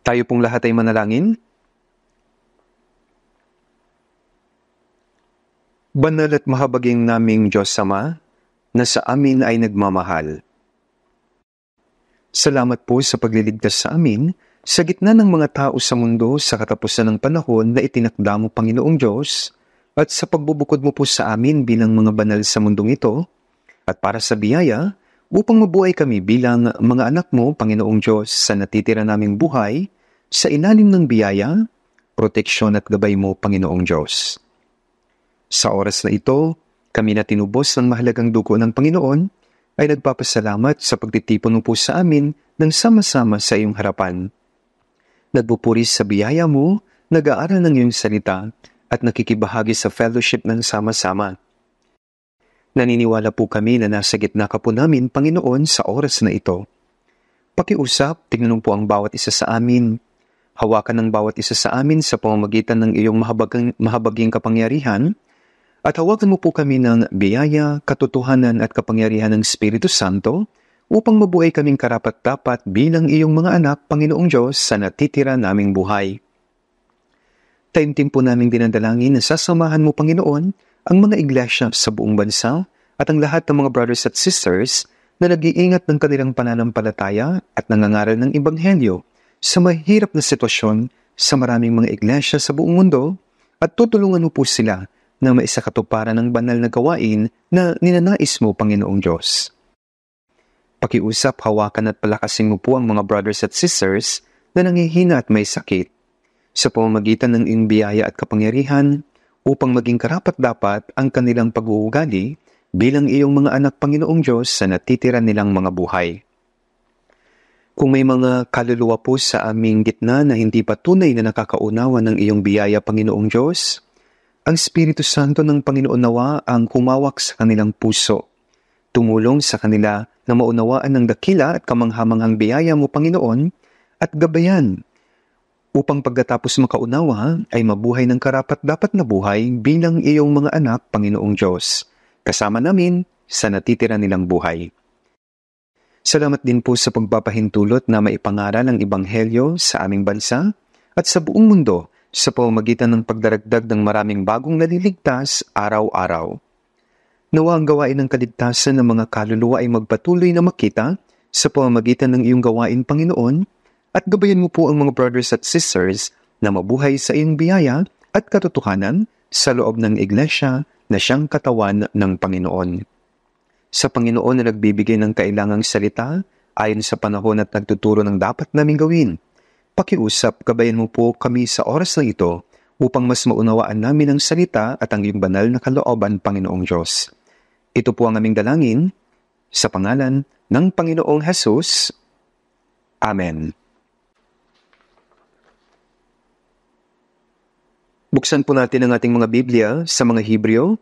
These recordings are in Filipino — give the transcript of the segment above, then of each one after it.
Tayo pong lahat ay manalangin. Banal at mahabaging naming Diyos Ama, na sa amin ay nagmamahal. Salamat po sa pagliligtas sa amin sa gitna ng mga tao sa mundo sa katapusan ng panahon na itinakda mo, Panginoong Diyos, at sa pagbubukod mo po sa amin bilang mga banal sa mundong ito, at para sa biyaya, upang mabuhay kami bilang mga anak mo, Panginoong Diyos, sa natitira naming buhay, sa ilalim ng biyaya, proteksyon at gabay mo, Panginoong Diyos. Sa oras na ito, kami na tinubos ng mahalagang dugo ng Panginoon, ay nagpapasalamat sa pagtitipon mo po sa amin ng sama-sama sa iyong harapan. Nagpupuri sa biyaya mo, nag-aaral ng iyong salita, at nakikibahagi sa fellowship ng sama-sama. Naniniwala po kami na nasa gitna ka po namin, Panginoon, sa oras na ito. Pakiusap, tingnan po ang bawat isa sa amin. Hawakan ng bawat isa sa amin sa pamamagitan ng iyong mahabaging kapangyarihan, at hawakan mo po kami ng biyaya, katotohanan at kapangyarihan ng Espiritu Santo upang mabuhay kaming karapat-dapat bilang iyong mga anak, Panginoong Diyos, sa natitira naming buhay. Taimtim po naming dinadalangin na sasamahan mo, Panginoon, ang mga iglesia sa buong bansa at ang lahat ng mga brothers at sisters na nag-iingat ng kanilang pananampalataya at nangangaral ng Ebanghelyo sa mahirap na sitwasyon sa maraming mga iglesia sa buong mundo, at tutulungan mo po sila na maisakatuparan ng banal na gawain na ninanais mo, Panginoong Diyos. Pakiusap, hawakan at palakasin mo po ang mga brothers at sisters na nangihina at may sakit sa pamamagitan ng iyong biyaya at kapangyarihan upang maging karapat-dapat ang kanilang pag-uugali bilang iyong mga anak, Panginoong Diyos, sa natitira nilang mga buhay. Kung may mga kaluluwa po sa aming gitna na hindi pa tunay na nakakaunawa ng iyong biyaya, Panginoong Diyos, ang Espiritu Santo ng Panginoon nawa ang kumawak sa kanilang puso, tumulong sa kanila na maunawaan ng dakila at kamanghamanghang biyaya mo, Panginoon, at gabayan, upang pagkatapos makaunawa ay mabuhay ng karapat-dapat na buhay bilang iyong mga anak, Panginoong Diyos, kasama namin sa natitira nilang buhay. Salamat din po sa pagpapahintulot na maipangaral ang Ebanghelyo sa aming bansa at sa buong mundo sa pamamagitan ng pagdaragdag ng maraming bagong naliligtas araw-araw. Nawa ang gawain ng kaligtasan ng mga kaluluwa ay magpatuloy na makita sa pamamagitan ng iyong gawain, Panginoon, at gabayan mo po ang mga brothers at sisters na mabuhay sa iyong biyaya at katotohanan sa loob ng iglesia na siyang katawan ng Panginoon. Sa Panginoon na nagbibigay ng kailangang salita ayon sa panahon at nagtuturo ng dapat naming gawin, pakiusap, gabayan mo po kami sa oras na ito upang mas maunawaan namin ang salita at ang iyong banal na kalooban, Panginoong Diyos. Ito po ang aming dalangin sa pangalan ng Panginoong Jesus. Amen. Buksan po natin ang ating mga Biblia sa mga Hebreo.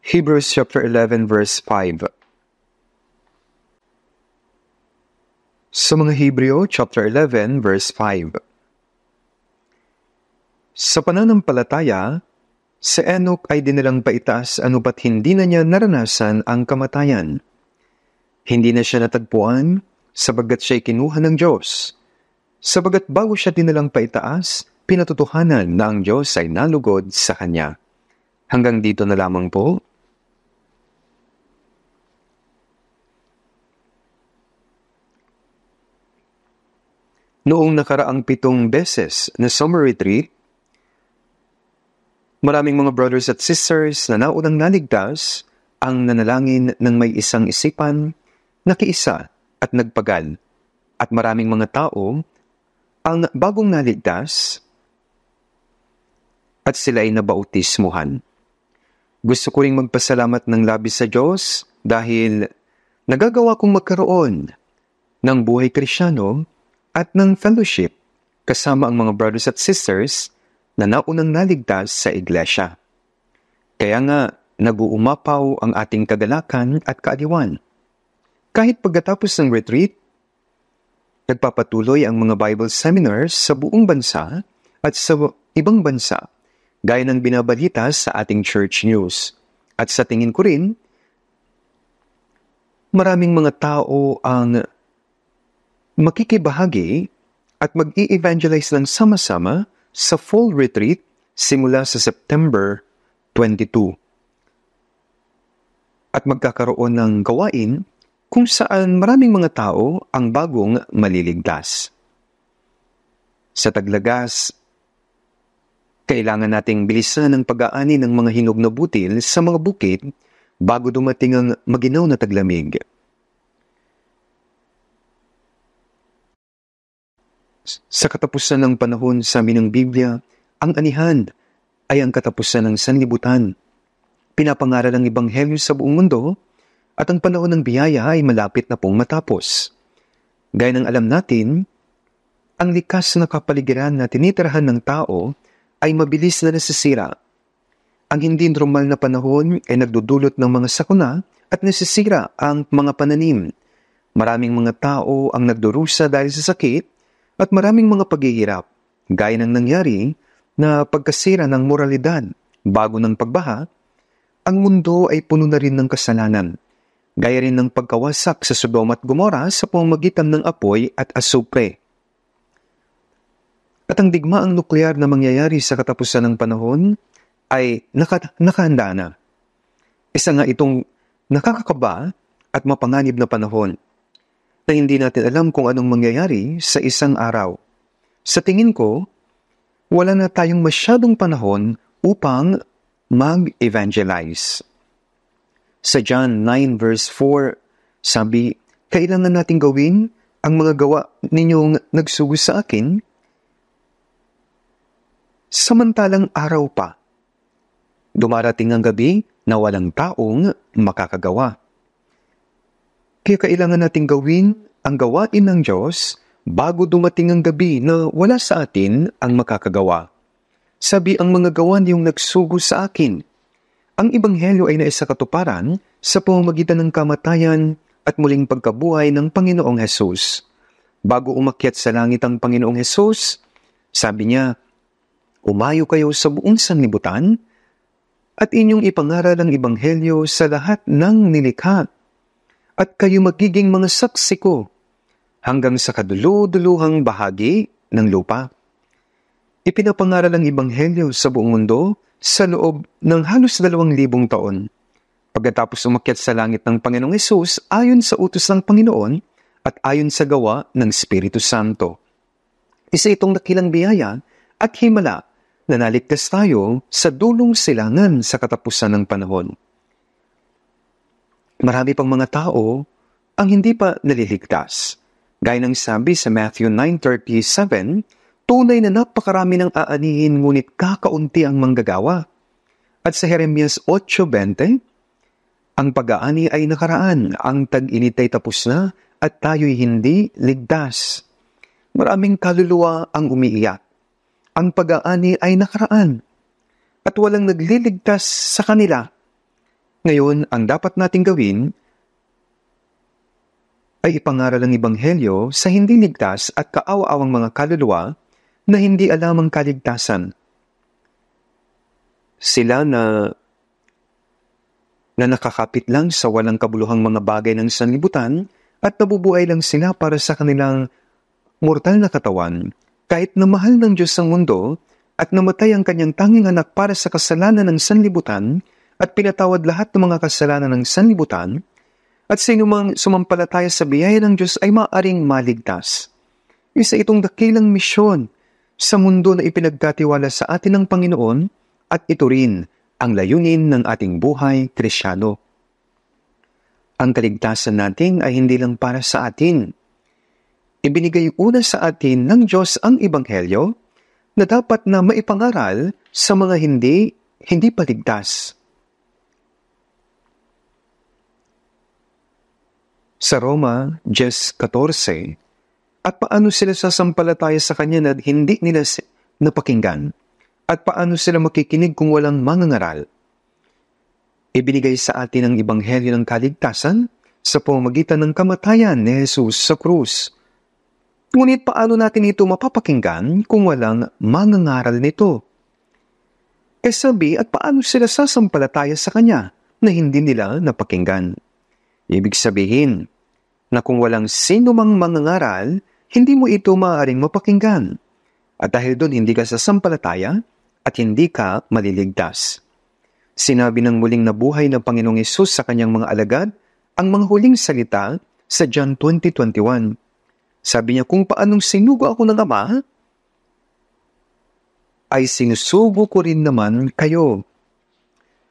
Hebrews chapter 11 verse 5. Sa mga Hebreo chapter 11 verse 5. Sa pananampalataya, si Enoch ay dinilang paitaas anupat hindi na niya naranasan ang kamatayan. Hindi na siya natagpuan sabagat siya'y kinuha ng Diyos. Sabagat bago siya dinilang paitaas, pinatutuhanan na ang Diyos ay nalugod sa kanya. Hanggang dito na lamang po. Noong nakaraang 7 beses na summer retreat, maraming mga brothers at sisters na naunang naligtas ang nanalangin ng may isang isipan, nakiisa at nagpagal. At maraming mga tao ang bagong naligtas at sila ay nabautismuhan. Gusto ko ring magpasalamat ng labis sa Diyos dahil nagagawa kong magkaroon ng buhay Kristyano at ng fellowship kasama ang mga brothers at sisters na naunang naligtas sa iglesia. Kaya nga, nag-uumapaw ang ating kagalakan at kaaliwan. Kahit pagkatapos ng retreat, nagpapatuloy ang mga Bible seminars sa buong bansa at sa ibang bansa, gaya ng binabalita sa ating church news. At sa tingin ko rin, maraming mga tao ang makikibahagi at mag-i-evangelize ng sama-sama sa fall retreat simula sa September 22. At magkakaroon ng gawain kung saan maraming mga tao ang bagong maliligtas. Sa Taglagas, kailangan nating bilisan ang pag-aani ng mga hinog na butil sa mga bukid bago dumating ang maginaw na taglamig. Sa katapusan ng panahon sa amin ng Biblia, ang anihan ay ang katapusan ng sanlibutan. Pinapangaral ang Ebanghelyo sa buong mundo at ang panahon ng biyaya ay malapit na pong matapos. Gaya ng alam natin, ang likas na kapaligiran na tinitirahan ng tao ay mabilis na nasisira. Ang hindi normal na panahon ay nagdudulot ng mga sakuna at nasisira ang mga pananim. Maraming mga tao ang nagdurusa dahil sa sakit at maraming mga paghihirap, gaya ng nangyari na pagkasira ng moralidad bago ng pagbaha. Ang mundo ay puno na rin ng kasalanan, gaya rin ng pagkawasak sa Sodoma at Gomora sa pamamagitan ng apoy at asupre. At ang digmaang nuklear na mangyayari sa katapusan ng panahon ay nakahanda na. Isa nga itong nakakakaba at mapanganib na panahon na hindi natin alam kung anong mangyayari sa isang araw. Sa tingin ko, wala na tayong masyadong panahon upang mag-evangelize. Sa John 9 verse 4, sabi, kailangan nating gawin ang mga gawa ninyong nagsugo sa akin samantalang araw pa. Dumarating ang gabi na walang taong makakagawa. Kaya kailangan nating gawin ang gawain ng Diyos bago dumating ang gabi na wala sa atin ang makakagawa. Sabi ang mga gawa niyong nagsugo sa akin. Ang Ebanghelyo ay naisakatuparan sa pamamagitan ng kamatayan at muling pagkabuhay ng Panginoong Hesus. Bago umakyat sa langit ang Panginoong Hesus, sabi niya, umayo kayo sa buong sanlibutan at inyong ipangaral ang Ebanghelyo sa lahat ng nilikha at kayo magiging mga saksi ko hanggang sa kadulu-duluhang bahagi ng lupa. Ipinapangaral ang Ebanghelyo sa buong mundo sa loob ng halos 2,000 taon. Pagkatapos umakyat sa langit ng Panginoong Hesus ayon sa utos ng Panginoon at ayon sa gawa ng Espiritu Santo. Isa itong dakilang biyaya at himala na naligtas tayo sa dulong silangan sa katapusan ng panahon. Marami pang mga tao ang hindi pa naliligtas. Gaya ng sabi sa Matthew 9:37, tunay na napakarami ng aanihin ngunit kakaunti ang manggagawa. At sa Jeremias 8:20, ang pag-aani ay nakaraan, ang tag-init ay tapos na, at tayo'y hindi ligtas. Maraming kaluluwa ang umiiyak. Ang pag-aani ay nakaraan, at walang nagliligtas sa kanila. Ngayon, ang dapat nating gawin ay ipangaral ang Ebanghelyo sa hindi ligtas at kaawa-awang mga kaluluwa na hindi alam ang kaligtasan. Sila na nakakapit lang sa walang kabuluhang mga bagay ng sanlibutan at nabubuhay lang sila para sa kanilang mortal na katawan, kahit na mahal ng Diyos ang mundo at namatay ang kanyang tanging anak para sa kasalanan ng sanlibutan at pinatawad lahat ng mga kasalanan ng sanlibutan, at sinumang sumampalataya sa biyaya ng Diyos ay maaaring maligtas. Isa itong dakilang misyon sa mundo na ipinagkatiwala sa atin ng Panginoon at ito rin ang layunin ng ating buhay Kristyano. Ang kaligtasan natin ay hindi lang para sa atin. Ibinigay una sa atin ng Diyos ang Ebanghelyo na dapat na maipangaral sa mga hindi paligtas. Sa Roma 10:14, at paano sila sasampalataya sa Kanya na hindi nila napakinggan? At paano sila makikinig kung walang mangangaral? Ibinigay sa atin ang Ebanghelyo ng kaligtasan sa pamamagitan ng kamatayan ni Jesus sa krus. Ngunit paano natin ito mapapakinggan kung walang mangangaral nito? Sabi, at paano sila sasampalataya sa Kanya na hindi nila napakinggan? Ibig sabihin na kung walang sino mang mangangaral, hindi mo ito maaaring mapakinggan. At dahil doon hindi ka sasampalataya at hindi ka maliligtas. Sinabi ng muling nabuhay ng Panginoong Hesus sa kanyang mga alagad ang mga huling salita sa John 20:21. Sabi niya, kung paanong sinugo ako ng Ama, ay sinusugo ko rin naman kayo.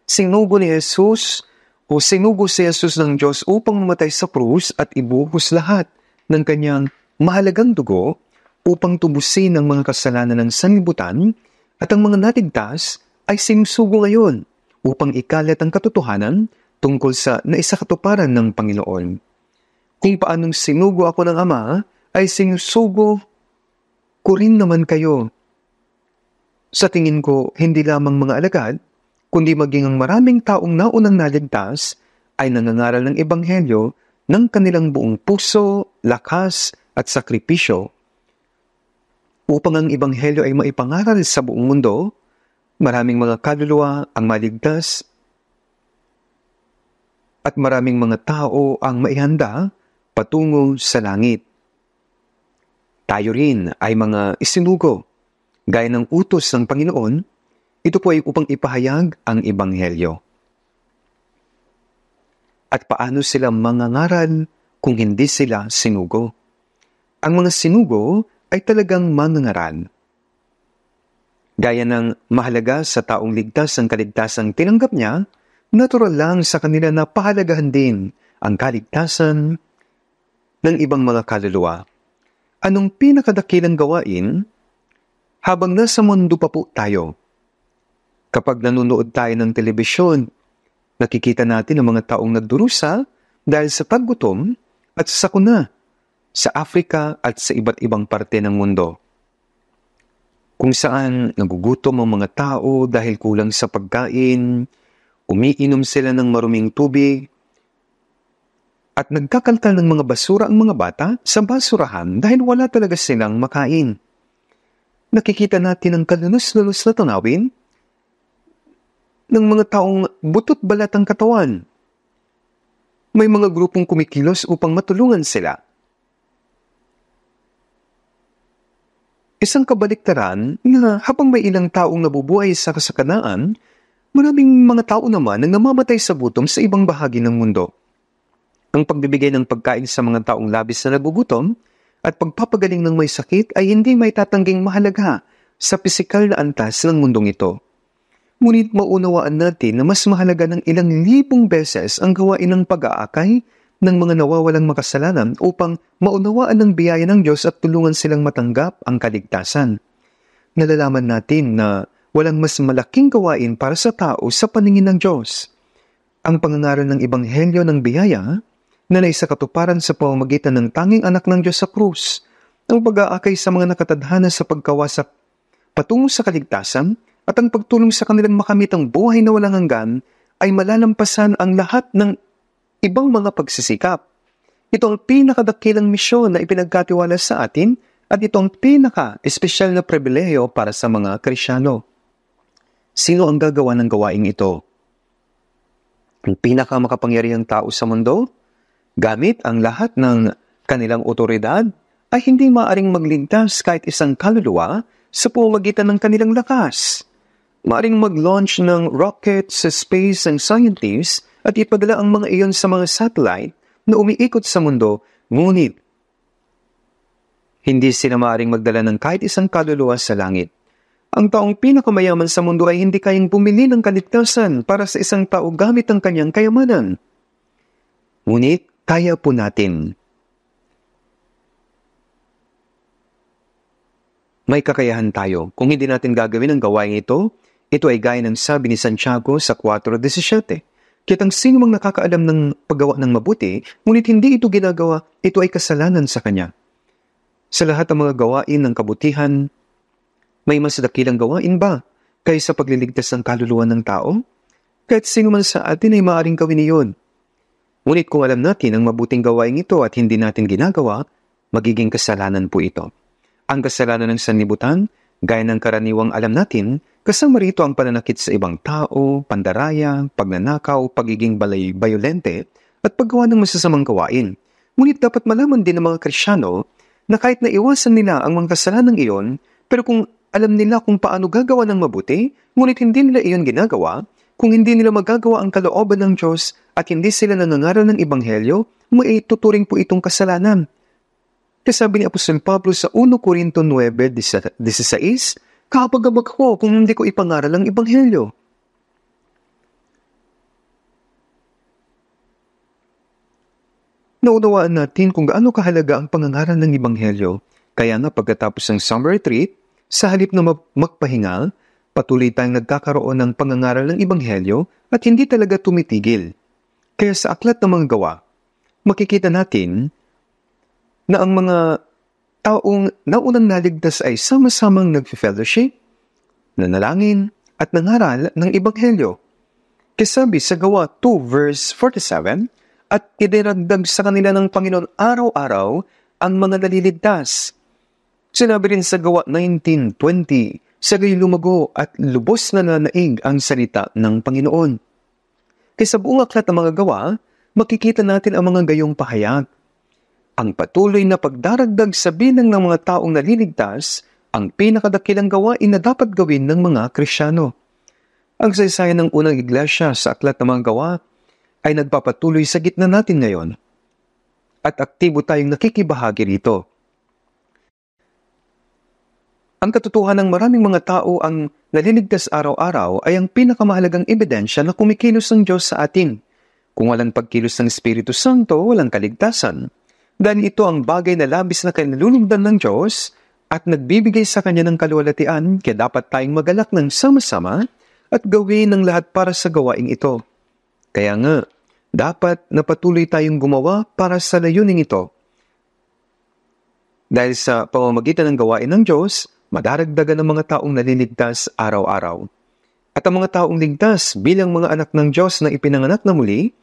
Sinugo ni Jesus o sinugo si Jesus ng Diyos upang mamatay sa krus at ibuhos lahat ng kanyang mahalagang dugo upang tubusin ang mga kasalanan ng sanlibutan at ang mga naligtas ay sinusugo ngayon upang ikalat ang katotohanan tungkol sa naisakatuparan ng Panginoon. Kung paanong sinugo ako ng Ama, ay sinusugo ko rin naman kayo. Sa tingin ko, hindi lamang mga alagad, kundi maging ang maraming taong naunang naligtas ay nangangaral ng Ebanghelyo ng kanilang buong puso, lakas at sakripisyo. Upang ang Ebanghelyo ay maipangaral sa buong mundo, maraming mga kaluluwa ang maligtas at maraming mga tao ang maihanda patungo sa langit. Tayo rin ay mga isinugo, gaya ng utos ng Panginoon. Ito po ay upang ipahayag ang Ebanghelyo. At paano sila mangangaral kung hindi sila sinugo? Ang mga sinugo ay talagang mangangaral. Gaya ng mahalaga sa taong ligtas ang kaligtasang tinanggap niya, natural lang sa kanila na pahalagahan din ang kaligtasan ng ibang mga kaluluwa. Anong pinakadakilang gawain habang nasa mundo pa po tayo? Kapag nanonood tayo ng telebisyon, nakikita natin ang mga taong nagdurusa dahil sa paggutom at sa sakuna sa Africa at sa iba't ibang parte ng mundo. Kung saan nagugutom ang mga tao dahil kulang sa pagkain, umiinom sila ng maruming tubig, at nagkakalkal ng mga basura ang mga bata sa basurahan dahil wala talaga silang makain. Nakikita natin ang kalunos-lunos na tanawin ng mga taong butot balat ang katawan. May mga grupong kumikilos upang matulungan sila. Isang kabaliktaran na habang may ilang taong nabubuhay sa kasakanaan, maraming mga tao naman ang namamatay sa gutom sa ibang bahagi ng mundo. Ang pagbibigay ng pagkain sa mga taong labis na nagugutom at pagpapagaling ng may sakit ay hindi may tatangging mahalaga sa pisikal na antas ng mundong ito. Ngunit maunawaan natin na mas mahalaga ng ilang libong beses ang gawain ng pag-aakay ng mga nawawalang makasalanan upang maunawaan ng biyaya ng Diyos at tulungan silang matanggap ang kaligtasan. Nalalaman natin na walang mas malaking gawain para sa tao sa paningin ng Diyos. Ang pangangaral ng Ebanghelyo ng biyaya na naisakatuparan sa pamamagitan ng tanging anak ng Diyos sa krus, ang pag-aakay sa mga nakatadhana sa pagkawasak patungo sa kaligtasan at ang pagtulong sa kanilang makamit ang buhay na walang hanggan ay malalampasan ang lahat ng ibang mga pagsisikap. Ito ang pinakadakilang misyon na ipinagkatiwala sa atin at ito ang pinaka-espesyal na pribilehiyo para sa mga Kristyano. Sino ang gagawa ng gawaing ito? Ang pinakamakapangyarihang tao sa mundo? Gamit ang lahat ng kanilang otoridad ay hindi maaring magligtas kahit isang kaluluwa sa pamamagitan ng kanilang lakas. Maaring mag-launch ng rocket sa space ang scientists at ipadala ang mga iyon sa mga satellite na umiikot sa mundo, ngunit hindi sila maaring magdala ng kahit isang kaluluwa sa langit. Ang taong pinakamayaman sa mundo ay hindi kayang bumili ng kaligtasan para sa isang tao gamit ang kanyang kayamanan. Ngunit, kaya po natin. May kakayahan tayo. Kung hindi natin gagawin ang gawain ito ay gaya ng sabi ni Santiago sa 4:17. Kitang sino mang nakakaalam ng paggawa ng mabuti, ngunit hindi ito ginagawa, ito ay kasalanan sa kanya. Sa lahat ng mga gawain ng kabutihan, may mas dakilang gawain ba kaysa pagliligtas ng kaluluwa ng tao? Kahit sino man sa atin ay maaaring gawin iyon. Ngunit kung alam natin ang mabuting gawain ito at hindi natin ginagawa, magiging kasalanan po ito. Ang kasalanan ng sanlibutan, gaya ng karaniwang alam natin, kasama rito ang pananakit sa ibang tao, pandaraya, pagnanakaw, pagiging bayolente, at paggawa ng masasamang gawain. Ngunit dapat malaman din ng mga Kristiyano na kahit na iwasan nila ang mga kasalanang iyon, pero kung alam nila kung paano gagawa ng mabuti, ngunit hindi nila iyon ginagawa, kung hindi nila magagawa ang kalooban ng Diyos at hindi sila nangangaral ng Ebanghelyo, maituturing po itong kasalanan. Kasabi ni Apostol Pablo sa 1 Corinto 9:16, "Kapag-abag ko kung hindi ko ipangaral ang Ebanghelyo." Naunawaan natin kung gaano kahalaga ang pangangaral ng Ebanghelyo. Kaya nga pagkatapos ng summer retreat, sa halip na magpahinga, patuloy tayong nagkakaroon ng pangangaral ng Ebanghelyo at hindi talaga tumitigil. Kaya sa aklat ng mga gawa, makikita natin na ang mga taong naunang naligtas ay sama-samang nag-fellowship, nanalangin, at nangaral ng Ebanghelyo. Kasabi sa Gawa 2 verse 47, "At idinagdag sa kanila ng Panginoon araw-araw ang mga naliligtas." Sinabi rin sa Gawa 19:20, "Sagay lumago at lubos na nanaig ang salita ng Panginoon." Kaya sa buong aklat ng mga gawa, makikita natin ang mga gayong pahayag. Ang patuloy na pagdaragdag sa bilang ng mga taong naliligtas, ang pinakadakilang gawain na dapat gawin ng mga Kristiyano. Ang saysayan ng unang iglesia sa aklat ng mga gawa ay nagpapatuloy sa gitna natin ngayon. At aktibo tayong nakikibahagi rito. Ang katotohanan ng maraming mga tao ang naliligtas araw-araw ay ang pinakamahalagang ebidensya na kumikilos ng Diyos sa atin. Kung walang pagkilos ng Espiritu Santo, walang kaligtasan. Dahil ito ang bagay na labis na kinalulugdan ng Diyos at nagbibigay sa Kanya ng kaluwalhatian, kaya dapat tayong magalak ng sama-sama at gawin ang lahat para sa gawaing ito. Kaya nga, dapat na patuloy tayong gumawa para sa layuning ito. Dahil sa pamamagitan ng gawain ng Diyos, madaragdagan ng mga taong naliligtas araw-araw. At ang mga taong ligtas bilang mga anak ng Diyos na ipinanganak na muli,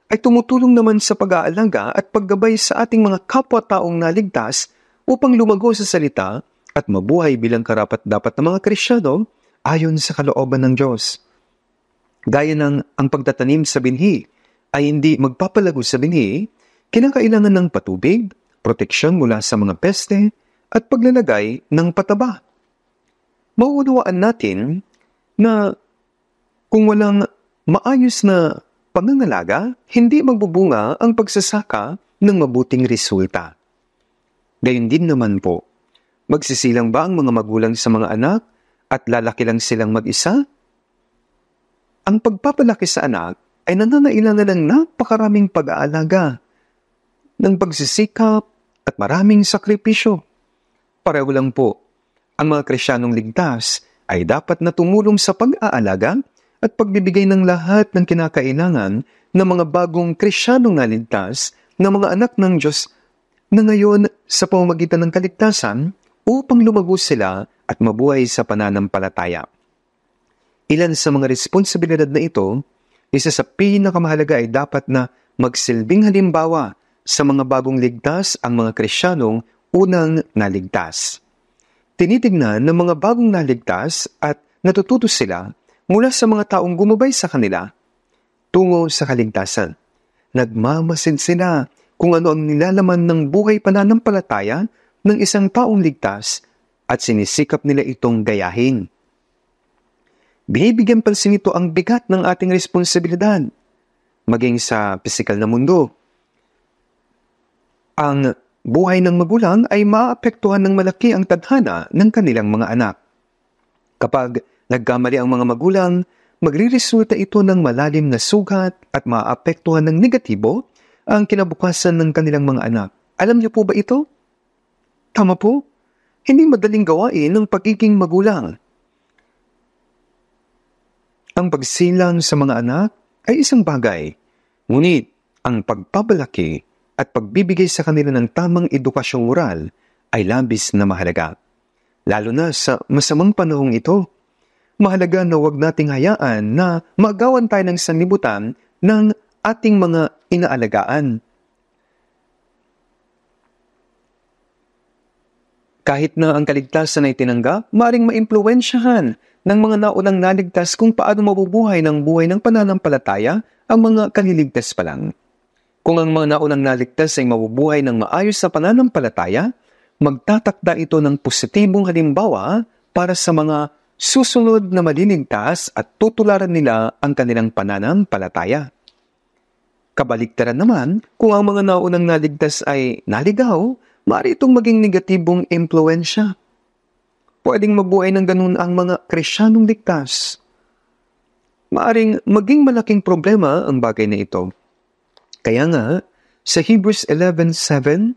ay tumutulong naman sa pag-aalaga at paggabay sa ating mga kapwa-taong naligtas upang lumago sa salita at mabuhay bilang karapat-dapat ng mga Kristiyano ayon sa kalooban ng Diyos. Gaya ng ang pagtatanim sa binhi ay hindi magpapalago sa binhi, kinakailangan ng patubig, proteksyon mula sa mga peste, at paglalagay ng pataba. Mauunawaan natin na kung walang maayos na pangangalaga, hindi magbubunga ang pagsasaka ng mabuting resulta. Gayon din naman po, magsisilang ba ang mga magulang sa mga anak at lalaki lang silang mag-isa? Ang pagpapalaki sa anak ay nangangailangan ng napakaraming pag-aalaga, ng pagsisikap at maraming sakripisyo. Pareho lang po, ang mga Kristiyanong ligtas ay dapat na tumulong sa pag-aalaga at pagbibigay ng lahat ng kinakailangan ng mga bagong Kristiyanong naligtas na mga anak ng Diyos na ngayon sa pamamagitan ng kaligtasan upang lumago sila at mabuhay sa pananampalataya. Ilan sa mga responsibilidad na ito, isa sa pinakamahalaga ay dapat na magsilbing halimbawa sa mga bagong ligtas ang mga Kristiyanong unang naligtas. Tinitignan ng mga bagong naligtas at natututo sila mula sa mga taong gumabay sa kanila tungo sa kaligtasan. Nagmamasid sila kung ano ang nilalaman ng buhay pananampalataya ng isang taong ligtas at sinisikap nila itong gayahin. Binibigyan pansin ito ang bigat ng ating responsibilidad, maging sa pisikal na mundo. Ang buhay ng magulang ay maapektuhan ng malaki ang tadhana ng kanilang mga anak. Kapag nagkamali ang mga magulang, magriresulta ito ng malalim na sugat at maapektuhan ng negatibo ang kinabukasan ng kanilang mga anak. Alam niyo po ba ito? Tama po, hindi madaling gawain ng pagiging magulang. Ang pagsilang sa mga anak ay isang bagay, ngunit ang pagpapalaki at pagbibigay sa kanila ng tamang edukasyong moral ay labis na mahalaga. Lalo na sa masamang panahong ito, mahalaga na huwag nating hayaan na magawan tayo ng sanlibutan ng ating mga inaalagaan. Kahit na ang kaligtasan ay tinanggap, maaaring maimpluwensyahan ng mga naunang naligtas kung paano mabubuhay ng buhay ng pananampalataya ang mga kaliligtas pa lang. Kung ang mga naunang naligtas ay mabubuhay ng maayos sa pananampalataya, magtatakda ito ng positibong halimbawa para sa mga susunod na maliligtas at tutularan nila ang kanilang pananampalataya. Kabaliktaran naman, kung ang mga naunang naligtas ay naligaw, maaari itong maging negatibong impluensya. Pwedeng mabuhay ng ganun ang mga Kristiyanong ligtas. Maaring maging malaking problema ang bagay na ito. Kaya nga, sa Hebrews 11:7,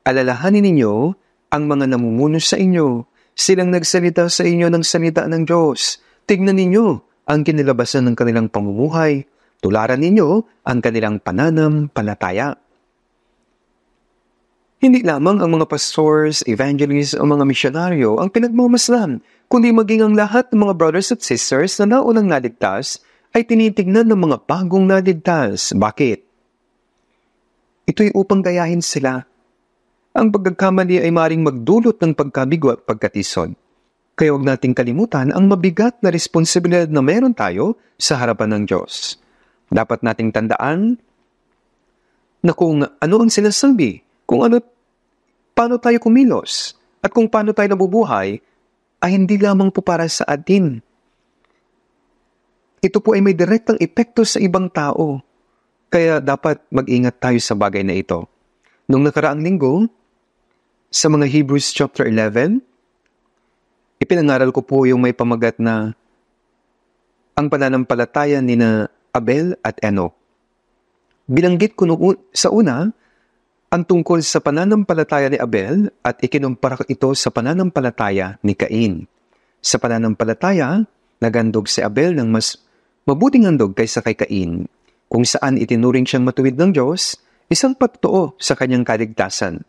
alalahanin ninyo ang mga namumuno sa inyo. Silang nagsalita sa inyo ng salita ng Diyos. Tignan ninyo ang kinilabasan ng kanilang pamumuhay. Tularan ninyo ang kanilang pananampalataya. Hindi lamang ang mga pastors, evangelists o mga misyonaryo ang pinagmamasdan, kundi maging ang lahat ng mga brothers at sisters na naunang naligtas ay tinitignan ng mga bagong naligtas. Bakit? Ito'y upang gayahin sila. Ang pagkakamali ay maring magdulot ng pagkabigo at pagkatisod. Kaya huwag nating kalimutan ang mabigat na responsibilidad na meron tayo sa harapan ng Diyos. Dapat nating tandaan na kung ano ang sinasabi, paano tayo kumilos, at kung paano tayo nabubuhay, ay hindi lamang po para sa atin. Ito po ay may direktang epekto sa ibang tao. Kaya dapat mag-ingat tayo sa bagay na ito. Nung nakaraang linggo, sa mga Hebrews chapter 11, ipinangaral ko po yung may pamagat na ang pananampalataya ni na Abel at Enoch. Binanggit ko sa una ang tungkol sa pananampalataya ni Abel at ikinumpara ito sa pananampalataya ni Cain. Sa pananampalataya, nagandog si Abel ng mas mabuting handog kaysa kay Cain, kung saan itinuring siyang matuwid ng Diyos, isang patotoo sa kanyang kaligtasan.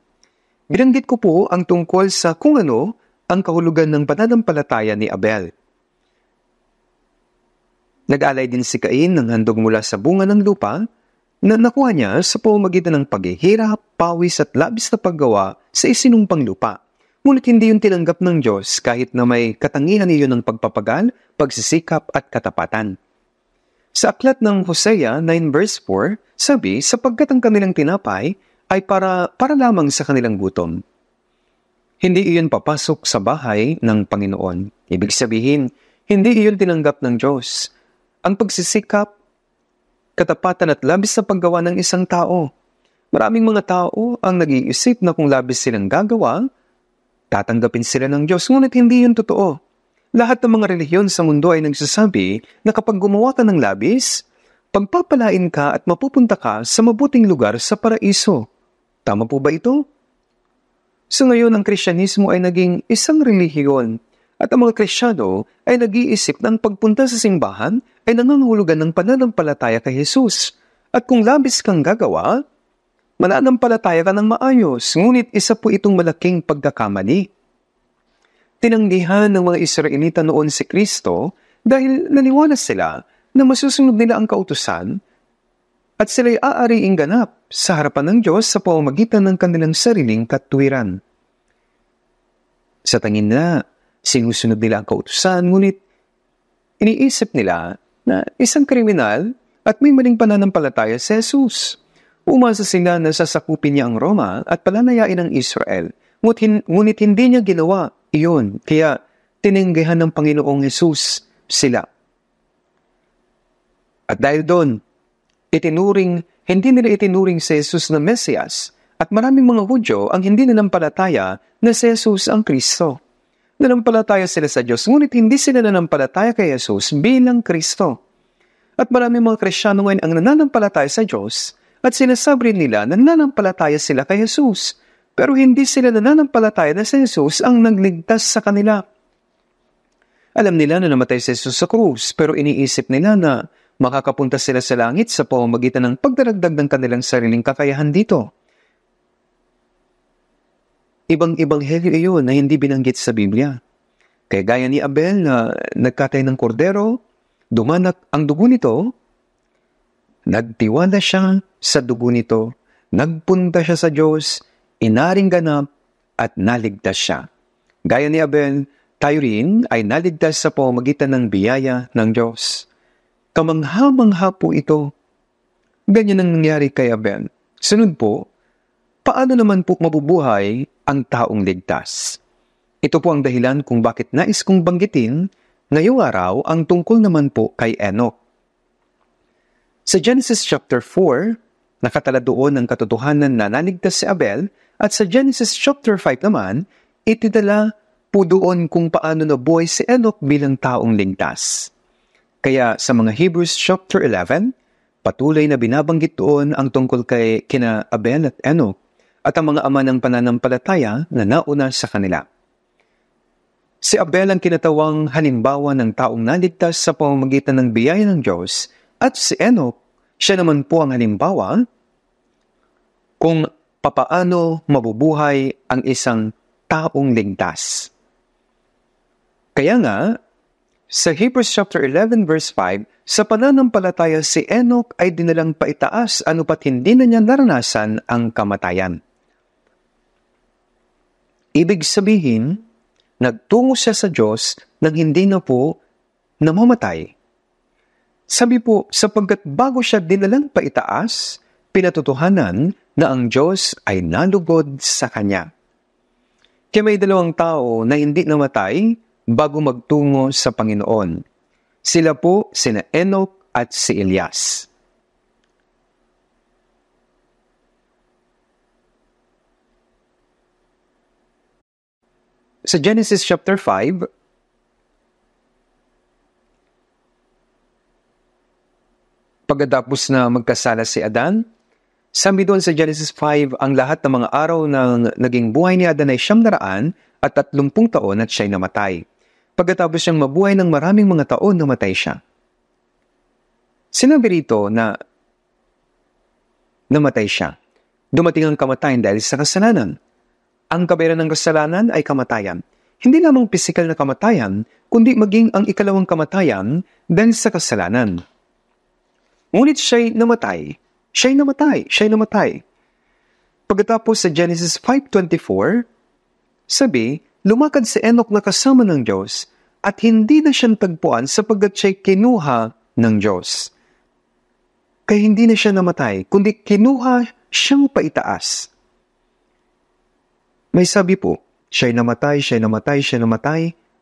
Binanggit ko po ang tungkol sa kung ano ang kahulugan ng pananampalataya ni Abel. Nag-alay din si Cain ng handog mula sa bunga ng lupa na nakuha niya sa pamamagitan ng paghihirap, pawis at labis na paggawa sa isinumpang lupa. Ngunit hindi yung tinanggap ng Diyos kahit na may katangian iyon ng pagpapagal, pagsisikap at katapatan. Sa aklat ng Hosea 9 verse 4, sabi, sapagkat ang kanilang tinapay ay para lamang sa kanilang gutom. Hindi iyon papasok sa bahay ng Panginoon. Ibig sabihin, hindi iyon tinanggap ng Diyos. Ang pagsisikap, katapatan at labis na paggawa ng isang tao. Maraming mga tao ang nag-iisip na kung labis silang gagawa, tatanggapin sila ng Diyos. Ngunit hindi yun totoo. Lahat ng mga relihiyon sa mundo ay nagsasabi na kapag gumawa ka ng labis, pagpapalain ka at mapupunta ka sa mabuting lugar sa paraiso. Tama po ba ito? So ngayon, ang Kristyanismo ay naging isang relihiyon at ang mga Kristiyano ay nag-iisip na ang pagpunta sa simbahan ay nangangahulugan ng pananampalataya kay Jesus. At kung labis kang gagawa, mananampalataya ka ng maayos. Ngunit isa po itong malaking pagkakamali. Tinanggihan ng mga Israelita noon si Kristo dahil naniwala sila na masusunod nila ang kautusan at sila'y aariing ganap sa harapan ng Diyos sa pamamagitan ng kanilang sariling katwiran. Sa tingin nila, sinusunod nila ang kautusan, ngunit iniisip nila na isang kriminal at may maling pananampalataya si Jesus. Umasa sila na sasakupin niya ang Roma at palalayain ang Israel, ngunit hindi niya ginawa iyon, kaya tinanggihan ng Panginoong Jesus sila. At dahil doon, hindi nila itinuring si Jesus na Mesiyas, at maraming mga Hudyo ang hindi nanampalataya na si Jesus ang Kristo. Nanampalataya sila sa Diyos, ngunit hindi sila nanampalataya kay Jesus bilang Kristo. At maraming mga Kristiyano ngayon ang nananampalataya sa Diyos, at sinasabi nila na nananampalataya sila kay Jesus, pero hindi sila nananampalataya na si Jesus ang nagligtas sa kanila. Alam nila na namatay si Jesus sa krus, pero iniisip nila na makakapunta sila sa langit sa pamamagitan ng pagdaragdag ng kanilang sariling kakayahan dito. Ibang ebanghelyo iyon na hindi binanggit sa Biblia. Kaya gaya ni Abel na nagkatay ng kordero, dumanak ang dugo nito, nagtiwala siya sa dugo nito, nagpunta siya sa Diyos, inaring ganap at naligtas siya. Gaya ni Abel, tayo rin ay naligtas sa pamamagitan ng biyaya ng Diyos. Kamangha-mangha po ito. Ganyan ang nangyari kay Abel. Sunod po, paano naman po mabubuhay ang taong ligtas? Ito po ang dahilan kung bakit nais kong banggitin ngayong araw ang tungkol naman po kay Enoch. Sa Genesis chapter 4, nakatala doon ang katotohanan na naligtas si Abel, at sa Genesis chapter 5 naman, itidala po doon kung paano nabuhay si Enoch bilang taong ligtas. Kaya sa mga Hebrews chapter 11, patuloy na binabanggit doon ang tungkol kay kina Abel at Enoch at ang mga ama ng pananampalataya na nauna sa kanila. Si Abel ang kinatawang halimbawa ng taong naligtas sa pamamagitan ng biyaya ng Diyos, at si Enoch, siya naman po ang halimbawa kung papaano mabubuhay ang isang taong ligtas. Kaya nga, sa Hebrews chapter 11 verse 5, sa pananampalataya si Enoch ay dinalang paitaas anupat hindi na niya naranasan ang kamatayan. Ibig sabihin, nagtungo siya sa Diyos nang hindi na po namamatay. Sabi po, sapagkat bago siya dinalang paitaas, pinatutuhanan na ang Diyos ay nalugod sa kanya. Kaya may dalawang tao na hindi namatay bago magtungo sa Panginoon. Sila po sina Enoch at si Elias. Sa Genesis chapter 5, pagkatapos na magkasala si Adan, sabi doon sa Genesis 5, ang lahat ng mga araw na naging buhay ni Adan ay 930 taon at siya'y namatay. Pagkatapos siyang mabuhay ng maraming mga taon, namatay siya. Sinabi rito na namatay siya. Dumating ang kamatayan dahil sa kasalanan. Ang kabayaran ng kasalanan ay kamatayan. Hindi lamang pisikal na kamatayan, kundi maging ang ikalawang kamatayan dahil sa kasalanan. Ngunit siya'y namatay. Siya'y namatay. Pagkatapos sa Genesis 5:24, sabi, lumakad si Enoch na kasama ng Diyos at hindi na siyang tagpuan sapagkat siya'y kinuha ng Diyos. Kaya hindi na siya namatay, kundi kinuha siyang paitaas. May sabi po, siya'y namatay.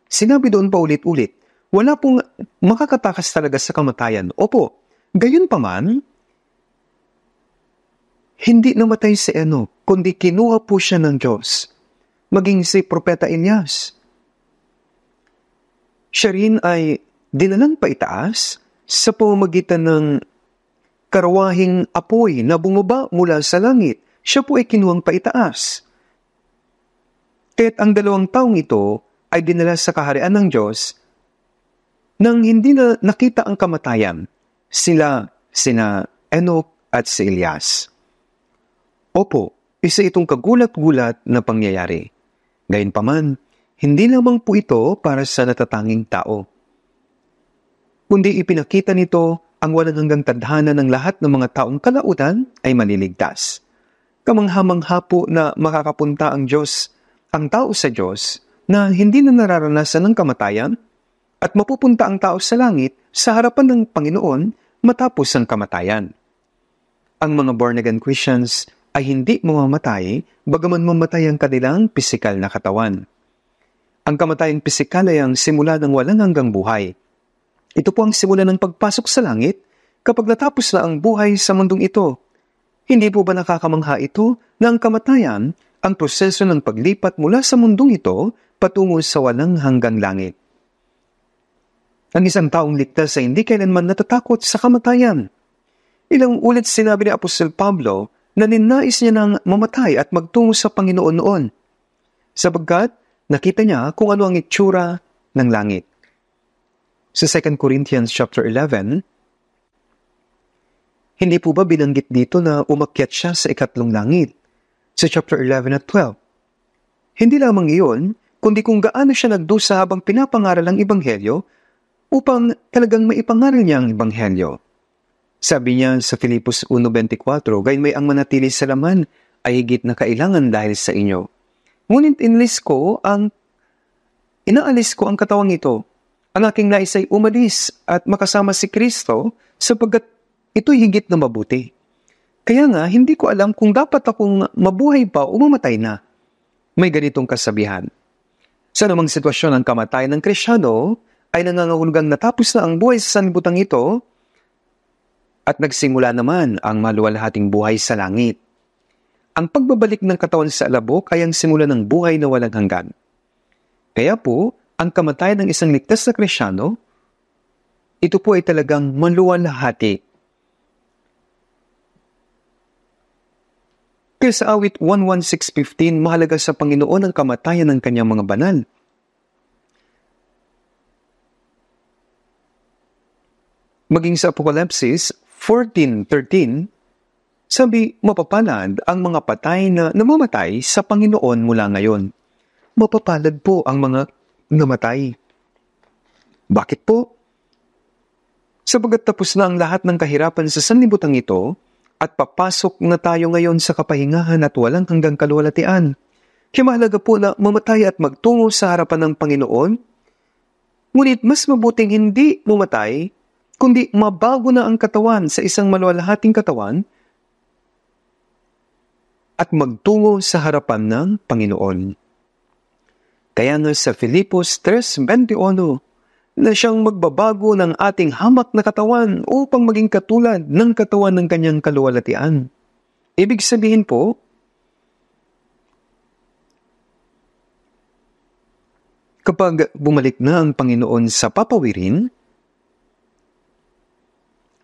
Sinabi doon pa ulit-ulit, wala pong makakatakas talaga sa kamatayan. Opo, gayon pa man, hindi namatay si Enoch, kundi kinuha po siya ng Diyos. Maging si Propeta Elias. Siya rin ay dinalang paitaas sa pamamagitan ng karawahing apoy na bumaba mula sa langit. Siya po ay kinuhang paitaas. Kaya't ang dalawang taong ito ay dinala sa kaharian ng Diyos nang hindi na nakita ang kamatayan. Sina Enoch at si Elias. Opo, isa itong kagulat-gulat na pangyayari. Gayunpaman, hindi lamang po ito para sa natatanging tao. Kundi ipinakita nito ang walang hanggang tadhana ng lahat ng mga taong kalautan ay maliligtas. Kamangha-mangha po na makakapunta ang tao sa Diyos na hindi na nararanasan ng kamatayan at mapupunta ang tao sa langit sa harapan ng Panginoon matapos ang kamatayan. Ang mga born-again Christians ay hindi mamamatay bagaman mamatay ang kanilang pisikal na katawan. Ang kamatayang pisikal ay ang simula ng walang hanggang buhay. Ito po ang simula ng pagpasok sa langit kapag natapos na ang buhay sa mundong ito. Hindi po ba nakakamangha ito na ang kamatayan ang proseso ng paglipat mula sa mundong ito patungo sa walang hanggang langit? Ang isang taong ligtas ay hindi kailanman natatakot sa kamatayan. Ilang ulit sinabi ni Apostol Pablo na ninais niya nang mamatay at magtungo sa Panginoon noon, sapagkat nakita niya kung ano ang itsura ng langit. Sa 2 Corinthians chapter 11, hindi po ba binanggit dito na umakyat siya sa ikatlong langit? Sa chapter 11 at 12. Hindi lamang iyon, kundi kung gaano siya nagdusa habang pinapangaral ang Ebanghelyo upang talagang maipangaral niya ang Ebanghelyo. Sabi niya sa Filipos 1:24, gayon may ang manatili sa laman ay higit na kailangan dahil sa inyo. Ngunit inaalis ko ang katawang ito. Ang aking nais ay umalis at makasama si Kristo sapagkat ito'y higit na mabuti. Kaya nga, hindi ko alam kung dapat akong mabuhay pa o mamatay na. May ganitong kasabihan. Sa namang sitwasyon ng kamatayan ng Kristiyano, ay nangangahulugang natapos na ang buhay sa sanlibutan ito at nagsimula naman ang maluwalhating buhay sa langit. Ang pagbabalik ng katawan sa alabok ay ang simula ng buhay na walang hanggan. Kaya po, ang kamatayan ng isang ligtas na Kristiyano, ito po ay talagang maluwalhati. Kaya sa awit 116:15, mahalaga sa Panginoon ang kamatayan ng kanyang mga banal. Maging sa Apokalipsis 14:13, sabi, mapapalad ang mga patay na namamatay sa Panginoon mula ngayon. Mapapalad po ang mga namatay. Bakit po? Sabagat tapos na ang lahat ng kahirapan sa sanlibutan ito, at papasok na tayo ngayon sa kapahingahan at walang hanggang kaluwalhatian. Kaya mahalaga po na mamatay at magtungo sa harapan ng Panginoon. Ngunit mas mabuting hindi mamatay, kundi mabago na ang katawan sa isang maluwalhating katawan at magtungo sa harapan ng Panginoon. Kaya nga sa Filipos 3:21, na siyang magbabago ng ating hamak na katawan upang maging katulad ng katawan ng kanyang kaluwalhatian. Ibig sabihin po, kapag bumalik na ang Panginoon sa papawirin,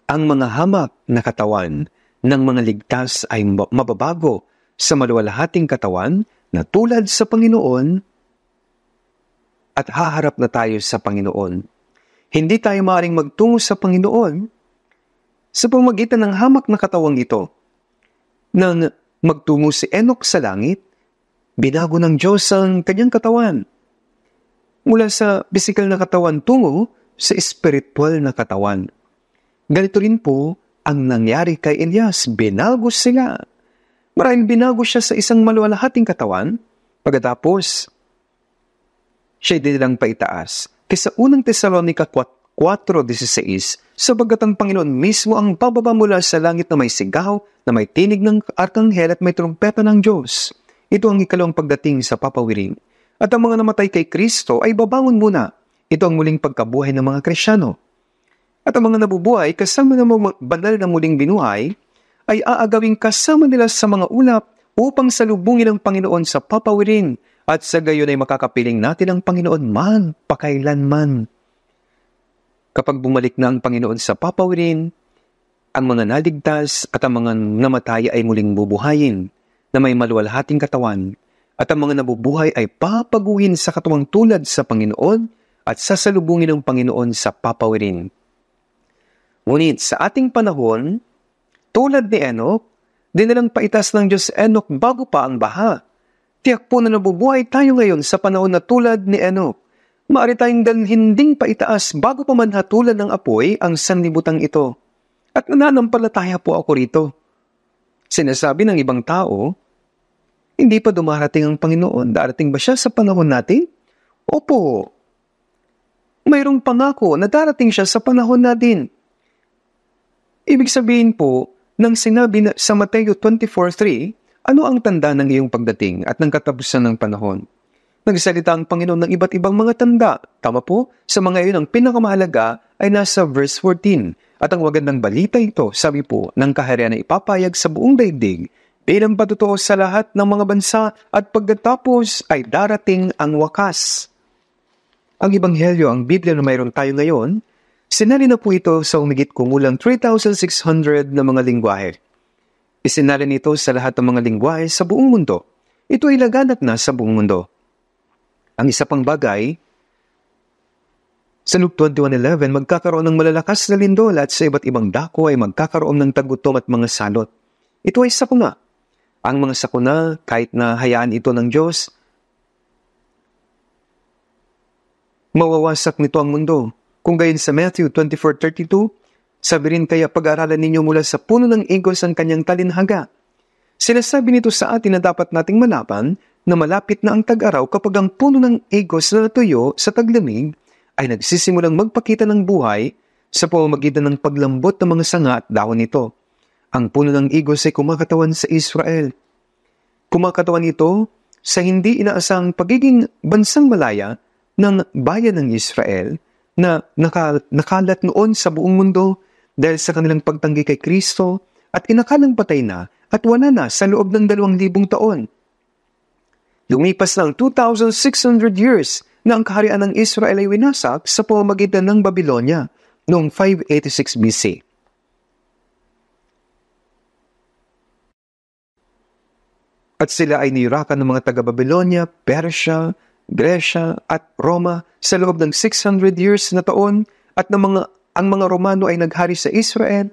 ang mga hamak na katawan ng mga ligtas ay mababago sa maluwalhating katawan na tulad sa Panginoon, at haharap na tayo sa Panginoon. Hindi tayo maaaring magtungo sa Panginoon sa pamamagitan ng hamak na katawang ito. Nang magtungo si Enoch sa langit, binago ng Diyos ang kanyang katawan. Mula sa pisikal na katawan tungo sa espiritual na katawan. Ganito rin po ang nangyari kay Elias. Binago sila. Maraming binago siya sa isang maluwalhating katawan. Pagkatapos, siya'y dinilang paitaas. Kaysa unang Tesalonica 4:16, sabagat ang Panginoon mismo ang bababa mula sa langit na may sigaw, na may tinig ng arkanghel at may trumpeta ng Diyos. Ito ang ikalawang pagdating sa papawirin. At ang mga namatay kay Kristo ay babangon muna. Ito ang muling pagkabuhay ng mga Kristiyano. At ang mga nabubuhay kasama ng mga banal na muling binuhay ay aagawing kasama nila sa mga ulap upang salubungin ang Panginoon sa papawirin. At sa gayon ay makakapiling natin ang Panginoon magpakailanman. Kapag bumalik na ang Panginoon sa papawirin, ang mga naligtas at ang mga namatay ay muling bubuhayin na may maluwalhating katawan, at ang mga nabubuhay ay papaguhin sa katawang tulad sa Panginoon at sasalubungin ng Panginoon sa papawirin. Ngunit sa ating panahon, tulad ni Enoch, dinalang paitas ng Diyos Enoch bago pa ang baha. Tiyak po na nabubuhay tayo ngayon sa panahon na tulad ni Enoch. Maaari tayong dalhinding paitaas bago pa man hatulan ng apoy ang sanlibutang ito. At nananampalataya po ako rito. Sinasabi ng ibang tao, hindi pa dumarating ang Panginoon. Darating ba siya sa panahon natin? Opo. Mayroong pangako na darating siya sa panahon natin. Ibig sabihin po, nang sinabi sa Mateo 24:3, ano ang tanda ng iyong pagdating at ng katapusan ng panahon? Nagsalita ang Panginoon ng iba't ibang mga tanda. Tama po, sa mga iyon ang pinakamahalaga ay nasa verse 14. At ang magandang balita ito, sabi po, ng kaharian na ipapayag sa buong daigdig bilang patutuo sa lahat ng mga bansa at pagkatapos ay darating ang wakas. Ang Ebanghelyo, ang Biblia na mayroon tayo ngayon, sinali na po ito sa umigit kumulang 3,600 na mga lingwahe. Isinalin ito sa lahat ng mga lingwahe sa buong mundo. Ito ay laganap na sa buong mundo. Ang isa pang bagay, sa Luke 21:11, magkakaroon ng malalakas na lindol at sa iba't ibang dako ay magkakaroon ng tagutom at mga salot. Ito ay sakuna. Ang mga sakuna, kahit na hayaan ito ng Diyos, mawawasak nito ang mundo. Kung gayon sa Matthew 24:32, sabi rin kaya pag-aralan ninyo mula sa puno ng igos ang kanyang talinhaga. Sinasabi nito sa atin na dapat nating malaman na malapit na ang tag-araw kapag ang puno ng igos na natuyo sa taglamig ay nagsisimulang magpakita ng buhay sa pamamagitan ng paglambot ng mga sanga at dahon nito. Ang puno ng igos ay kumakatawan sa Israel. Kumakatawan ito sa hindi inaasang pagiging bansang malaya ng bayan ng Israel na nakalat noon sa buong mundo dahil sa kanilang pagtanggi kay Kristo at inakalang patay na at wala na sa loob ng 2,000 taon. Lumipas ng 2,600 years na ang kaharian ng Israel ay winasak sa pamamagitan ng Babylonia noong 586 BC. At sila ay niyurakan ng mga taga-Babylonia, Persia, Gresya at Roma sa loob ng 600 years na taon at ang mga Romano ay naghari sa Israel.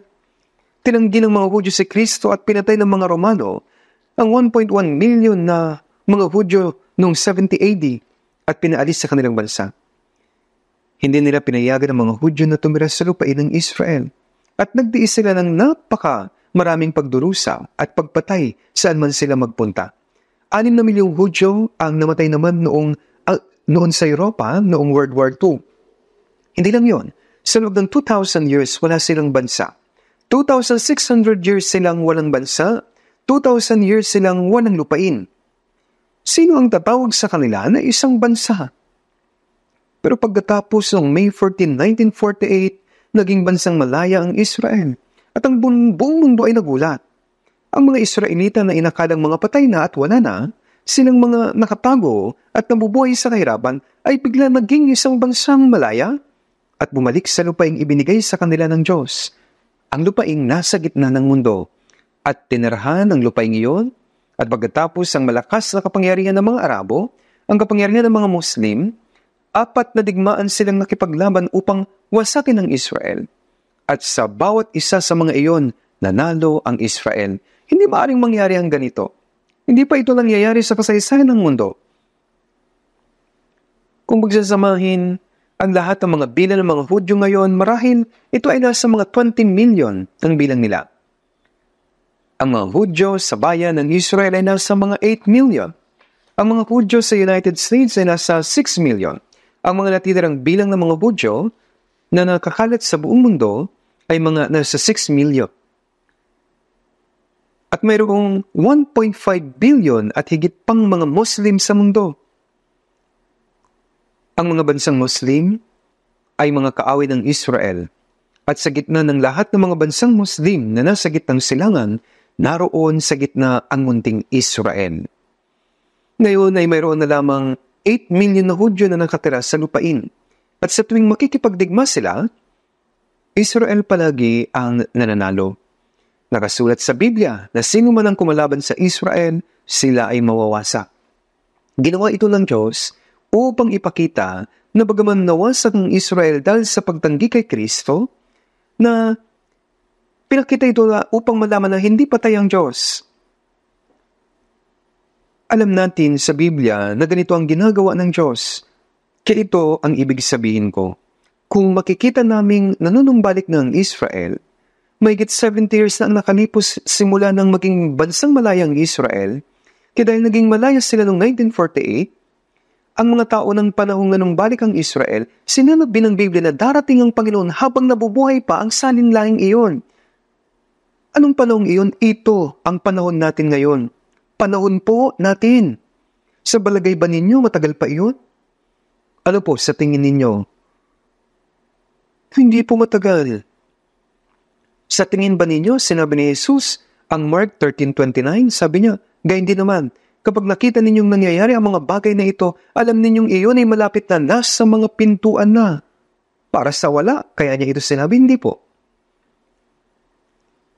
Tinanggi ng mga Hudyo si Kristo at pinatay ng mga Romano ang 1.1 million na mga Hudyo noong 70 AD at pinaalis sa kanilang bansa. Hindi nila pinayagan ng mga Hudyo na tumira sa lupain ng Israel at nagdiis sila ng maraming pagdurusa at pagpatay saan man sila magpunta. 6 na milyong Hudyo ang namatay naman noon sa Europa noong World War II. Hindi lang yon. Sa loob ng 2,000 years, wala silang bansa. 2,600 years silang walang bansa. 2,000 years silang walang lupain. Sino ang tatawag sa kanila na isang bansa? Pero pagkatapos noong May 14, 1948, naging bansang malaya ang Israel. At ang buong mundo ay nagulat. Ang mga Israelita na inakalang mga patay na at wala na, silang mga nakatago at nabubuhay sa kahirapan ay bigla naging isang bansang malaya at bumalik sa lupaing ibinigay sa kanila ng Diyos. Ang lupaing nasa gitna ng mundo at tinirahan ang lupaing iyon at pagkatapos ang malakas na kapangyarihan ng mga Arabo, ang kapangyarihan ng mga Muslim, 4 na digmaan silang nakipaglaban upang wasakin ang Israel. At sa bawat isa sa mga iyon, nanalo ang Israel. Hindi maaaring mangyari ang ganito. Hindi pa ito nangyayari sa kasaysayan ng mundo. Kung magsasamahin ang lahat ng mga bilang ng mga Hudyo ngayon, marahil ito ay nasa mga 20 million ang bilang nila. Ang mga Hudyo sa bayan ng Israel ay nasa mga 8 million. Ang mga Hudyo sa United States ay nasa 6 million. Ang mga natitirang bilang ng mga Hudyo na nakakalat sa buong mundo ay mga nasa 6 million. At mayroong 1.5 billion at higit pang mga Muslim sa mundo. Ang mga bansang Muslim ay mga kaaway ng Israel. At sa gitna ng lahat ng mga bansang Muslim na nasa gitnang silangan, naroon sa gitna ang munting Israel. Ngayon ay mayroon na lamang 8 million na Hudyo na nakatira sa lupain. At sa tuwing makikipagdigma sila, Israel palagi ang nananalo. Nakasulat sa Biblia na sino man ang kumalaban sa Israel, sila ay mawawasak. Ginawa ito ng Diyos upang ipakita na bagaman nawasak ng Israel dahil sa pagtanggi kay Kristo, na pinakita ito upang malaman na hindi patay ang Diyos. Alam natin sa Biblia na ganito ang ginagawa ng Diyos. Kaya ito ang ibig sabihin ko. Kung makikita naming nanunumbalik ng Israel, mahigit 70 years na ang nakalipos simula ng maging bansang malayang Israel, kaya dahil naging malaya sila noong 1948, ang mga tao ng panahong nanumbalik ang Israel, sinanad din ng Biblia na darating ang Panginoon habang nabubuhay pa ang salinlaing iyon. Anong panahong iyon? Ito ang panahon natin ngayon. Panahon po natin. Sa balagay ba ninyo matagal pa iyon? Ano po sa tingin ninyo? Hindi po matagal. Sa tingin ba ninyo, sinabi ni Jesus, ang Mark 13:29, sabi niya, gayon din naman, kapag nakita ninyong nangyayari ang mga bagay na ito, alam ninyong iyon ay malapit na nasa mga pintuan na. Para sa wala, kaya niya ito sinabi, hindi po.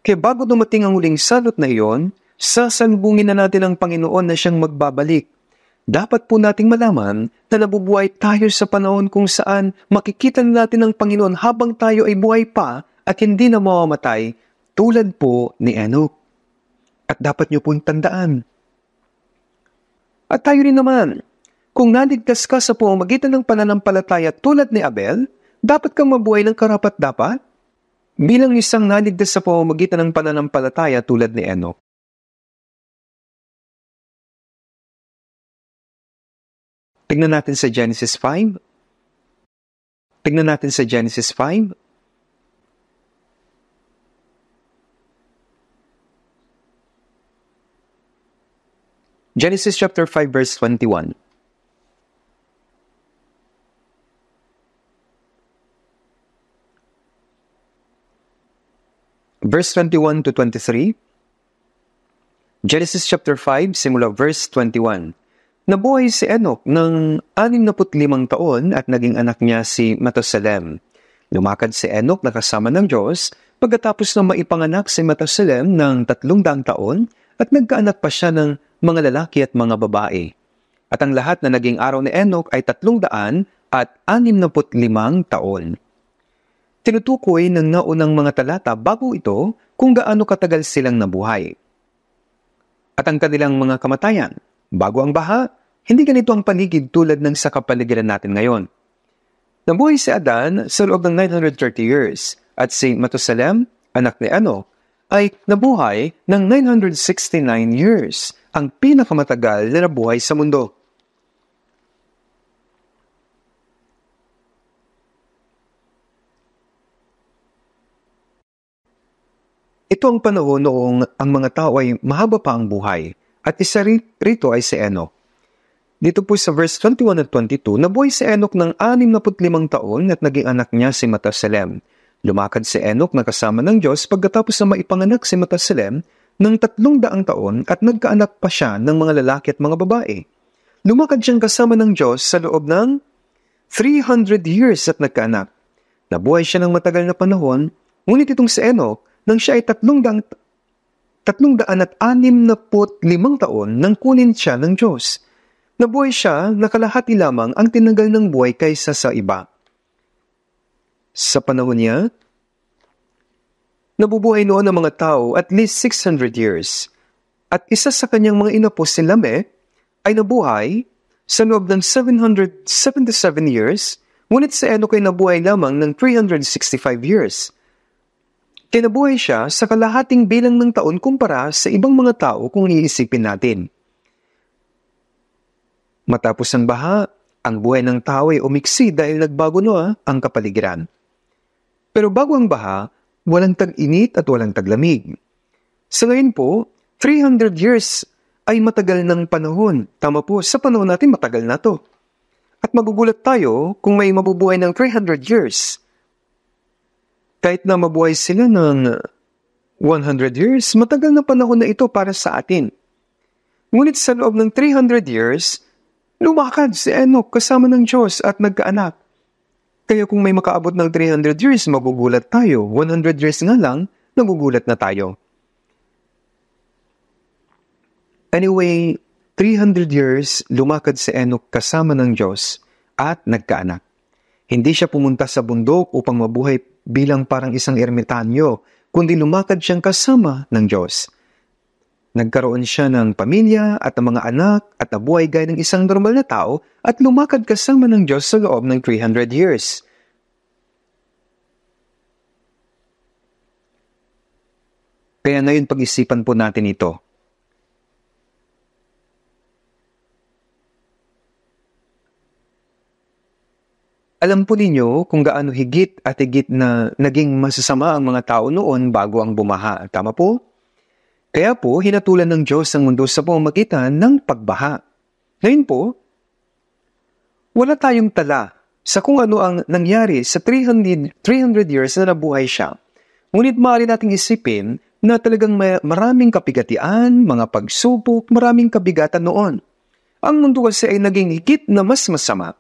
Kaya bago dumating ang huling salot na iyon, sasalubungin na natin ang Panginoon na siyang magbabalik. Dapat po nating malaman na nabubuhay tayo sa panahon kung saan makikita natin ang Panginoon habang tayo ay buhay pa at hindi na mamamatay tulad po ni Enoch. At dapat niyo pong tandaan. At tayo rin naman, kung naligtas ka sa pamamagitan ng pananampalataya tulad ni Abel, dapat kang mabuhay ng karapat-dapat bilang isang naligtas sa pamamagitan ng pananampalataya tulad ni Enoch. Tignan natin sa Genesis 5. Genesis chapter 5 verse 21. Verse 21 to 23. Genesis chapter 5, simula verse 21. Nabuhay si Enoch ng 65 taon at naging anak niya si Matusalem. Lumakad si Enoch na kasama ng Diyos pagkatapos na maipanganak si Matusalem ng 300 taon at nagkaanak pa siya ng mga lalaki at mga babae. At ang lahat na naging araw ni Enoch ay 365 taon. Tinutukoy ng naunang mga talata bago ito kung gaano katagal silang nabuhay. At ang kanilang mga kamatayan, bago ang baha, hindi ganito ang paligid tulad ng sa kapaligiran natin ngayon. Nabuhay si Adan sa loob ng 930 years at si Matusalem, anak ni Enoch, ay nabuhay ng 969 years, ang pinakamatagal na nabuhay sa mundo. Ito ang panahon noong ang mga tao ay mahaba pa ang buhay at isa rito ay si Enoch. Dito po sa verse 21 at 22, nabuhay si Enoch ng 65 taon at naging anak niya si Matusalem. Lumakad si Enoch na kasama ng Diyos pagkatapos na maipanganak si Matusalem ng 300 taon at nagkaanak pa siya ng mga lalaki at mga babae. Lumakad siyang kasama ng Diyos sa loob ng 300 years at nagkaanak. Nabuhay siya ng matagal na panahon, ngunit itong si Enoch, nang siya ay 365 taon nang kunin siya ng Diyos. Nabuhay siya na kalahati lamang ang tinagal ng buhay kaysa sa iba. Sa panahon niya, nabubuhay noon ang mga tao at least 600 years. At isa sa kanyang mga inapo si Lamech ay nabuhay sa loob ng 777 years, ngunit si Enoch ay nabuhay lamang ng 365 years. Kinabuhay siya sa kalahating bilang ng taon kumpara sa ibang mga tao kung iisipin natin. Matapos ang baha, ang buhay ng tao ay umiksi dahil nagbago na ang kapaligiran. Pero bago ang baha, walang tag-init at walang taglamig. Sa ngayon po, 300 years ay matagal ng panahon. Tama po, sa panahon natin matagal na to. At magugulat tayo kung may mabubuhay ng 300 years. Kahit na mabuhay sila ng 100 years, matagal na panahon na ito para sa atin. Ngunit sa loob ng 300 years, lumakad si Enoch kasama ng Diyos at nagkaanak. Kaya kung may makaabot ng 300 years, magugulat tayo. 100 years nga lang, nagugulat na tayo. Anyway, 300 years, lumakad si Enoch kasama ng Diyos at nagkaanak. Hindi siya pumunta sa bundok upang mabuhay bilang parang isang ermitanyo, kundi lumakad siyang kasama ng Diyos. Nagkaroon siya ng pamilya at ng mga anak at nabuhay gaya ng isang normal na tao at lumakad kasama ng Diyos sa loob ng 300 years. Kaya ngayon pag-isipan po natin ito. Alam po ninyo kung gaano higit at higit na naging masasama ang mga tao noon bago ang bumaha. Tama po? Kaya po, hinatulan ng Diyos ang mundo sa pamamagitan ng pagbaha. Ngayon po, wala tayong tala sa kung ano ang nangyari sa 300 years na nabuhay siya. Ngunit maaari nating isipin na talagang maraming kapigatian, mga pagsubok, maraming kabigatan noon. Ang mundo kasi ay naging higit na mas masama.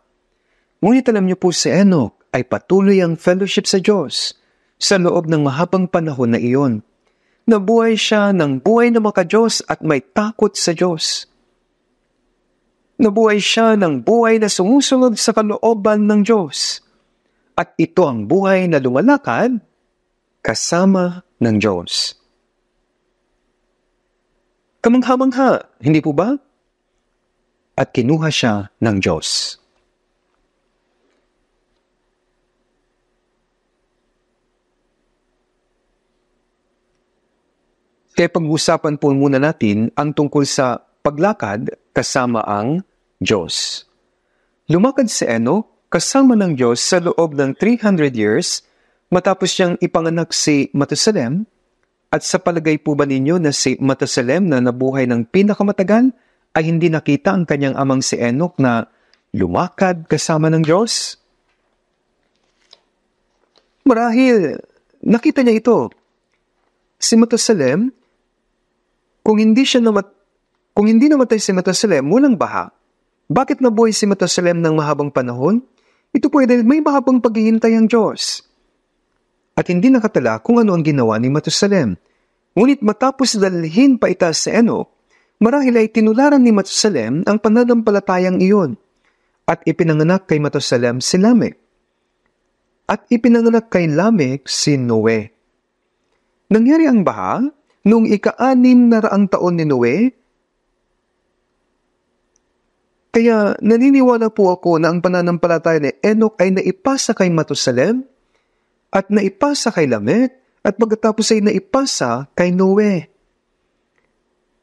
Ngunit alam niyo po si Enoch ay patuloy ang fellowship sa Diyos sa loob ng mahabang panahon na iyon. Nabuhay siya ng buhay na maka-Diyos at may takot sa Diyos. Nabuhay siya ng buhay na sumusunod sa kalooban ng Diyos. At ito ang buhay na lumalakad kasama ng Diyos. Kamangha-mangha, hindi po ba? At kinuha siya ng Diyos. Kaya pag-usapan po muna natin ang tungkol sa paglakad kasama ang Diyos. Lumakad si Enoch kasama ng Diyos sa loob ng 300 years matapos siyang ipanganak si Matusalem. At sa palagay po ba ninyo na si Matusalem na nabuhay ng pinakamatagal ay hindi nakita ang kanyang amang si Enoch na lumakad kasama ng Diyos? Marahil, nakita niya ito. Si Matusalem, kung hindi namatay si Matusalem, walang baha. Bakit nabuhay si Matusalem ng mahabang panahon? Ito po ay dahil may mahabang paghihintay ang Diyos. At hindi nakatala kung ano ang ginawa ni Matusalem. Ngunit matapos dalhin pa itaas si Enoch, marahil ay tinularan ni Matusalem ang pananampalatayang iyon. At ipinanganak kay Matusalem si Lamech. At ipinanganak kay Lamech si Noe. Nangyari ang baha noong 600 taon ni Noe. Kaya naniniwala po ako na ang pananampalataya ni Enoch ay naipasa kay Matusalem at naipasa kay Lamech at pagkatapos ay naipasa kay Noe.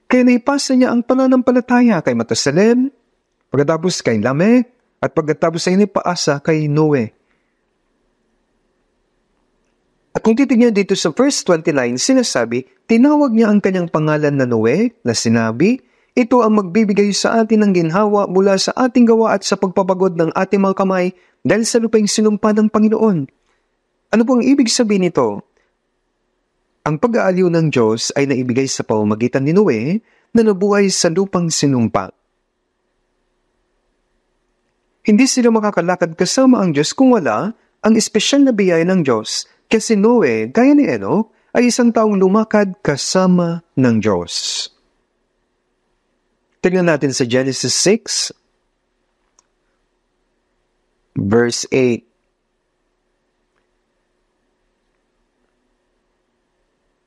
Kaya naipasa niya ang pananampalataya kay Matusalem, pagkatapos kay Lamech, at pagkatapos ay naipasa kay Noe. At kung titignan dito sa verse 29, sinasabi, tinawag niya ang kanyang pangalan na Noe, na sinabi, ito ang magbibigay sa atin ng ginhawa mula sa ating gawa at sa pagpapagod ng ating mga kamay dahil sa lupang sinumpa ng Panginoon. Ano po ang ibig sabihin nito? Ang pag-aaliw ng Diyos ay naibigay sa pamamagitan ni Noe na nabuhay sa lupang sinumpa. Hindi sila makakalakad kasama ang Diyos kung wala ang espesyal na biyaya ng Diyos. Kasi Noe, gaya ni Enoch, ay isang taong lumakad kasama ng Diyos. Tingnan natin sa Genesis 6, verse 8.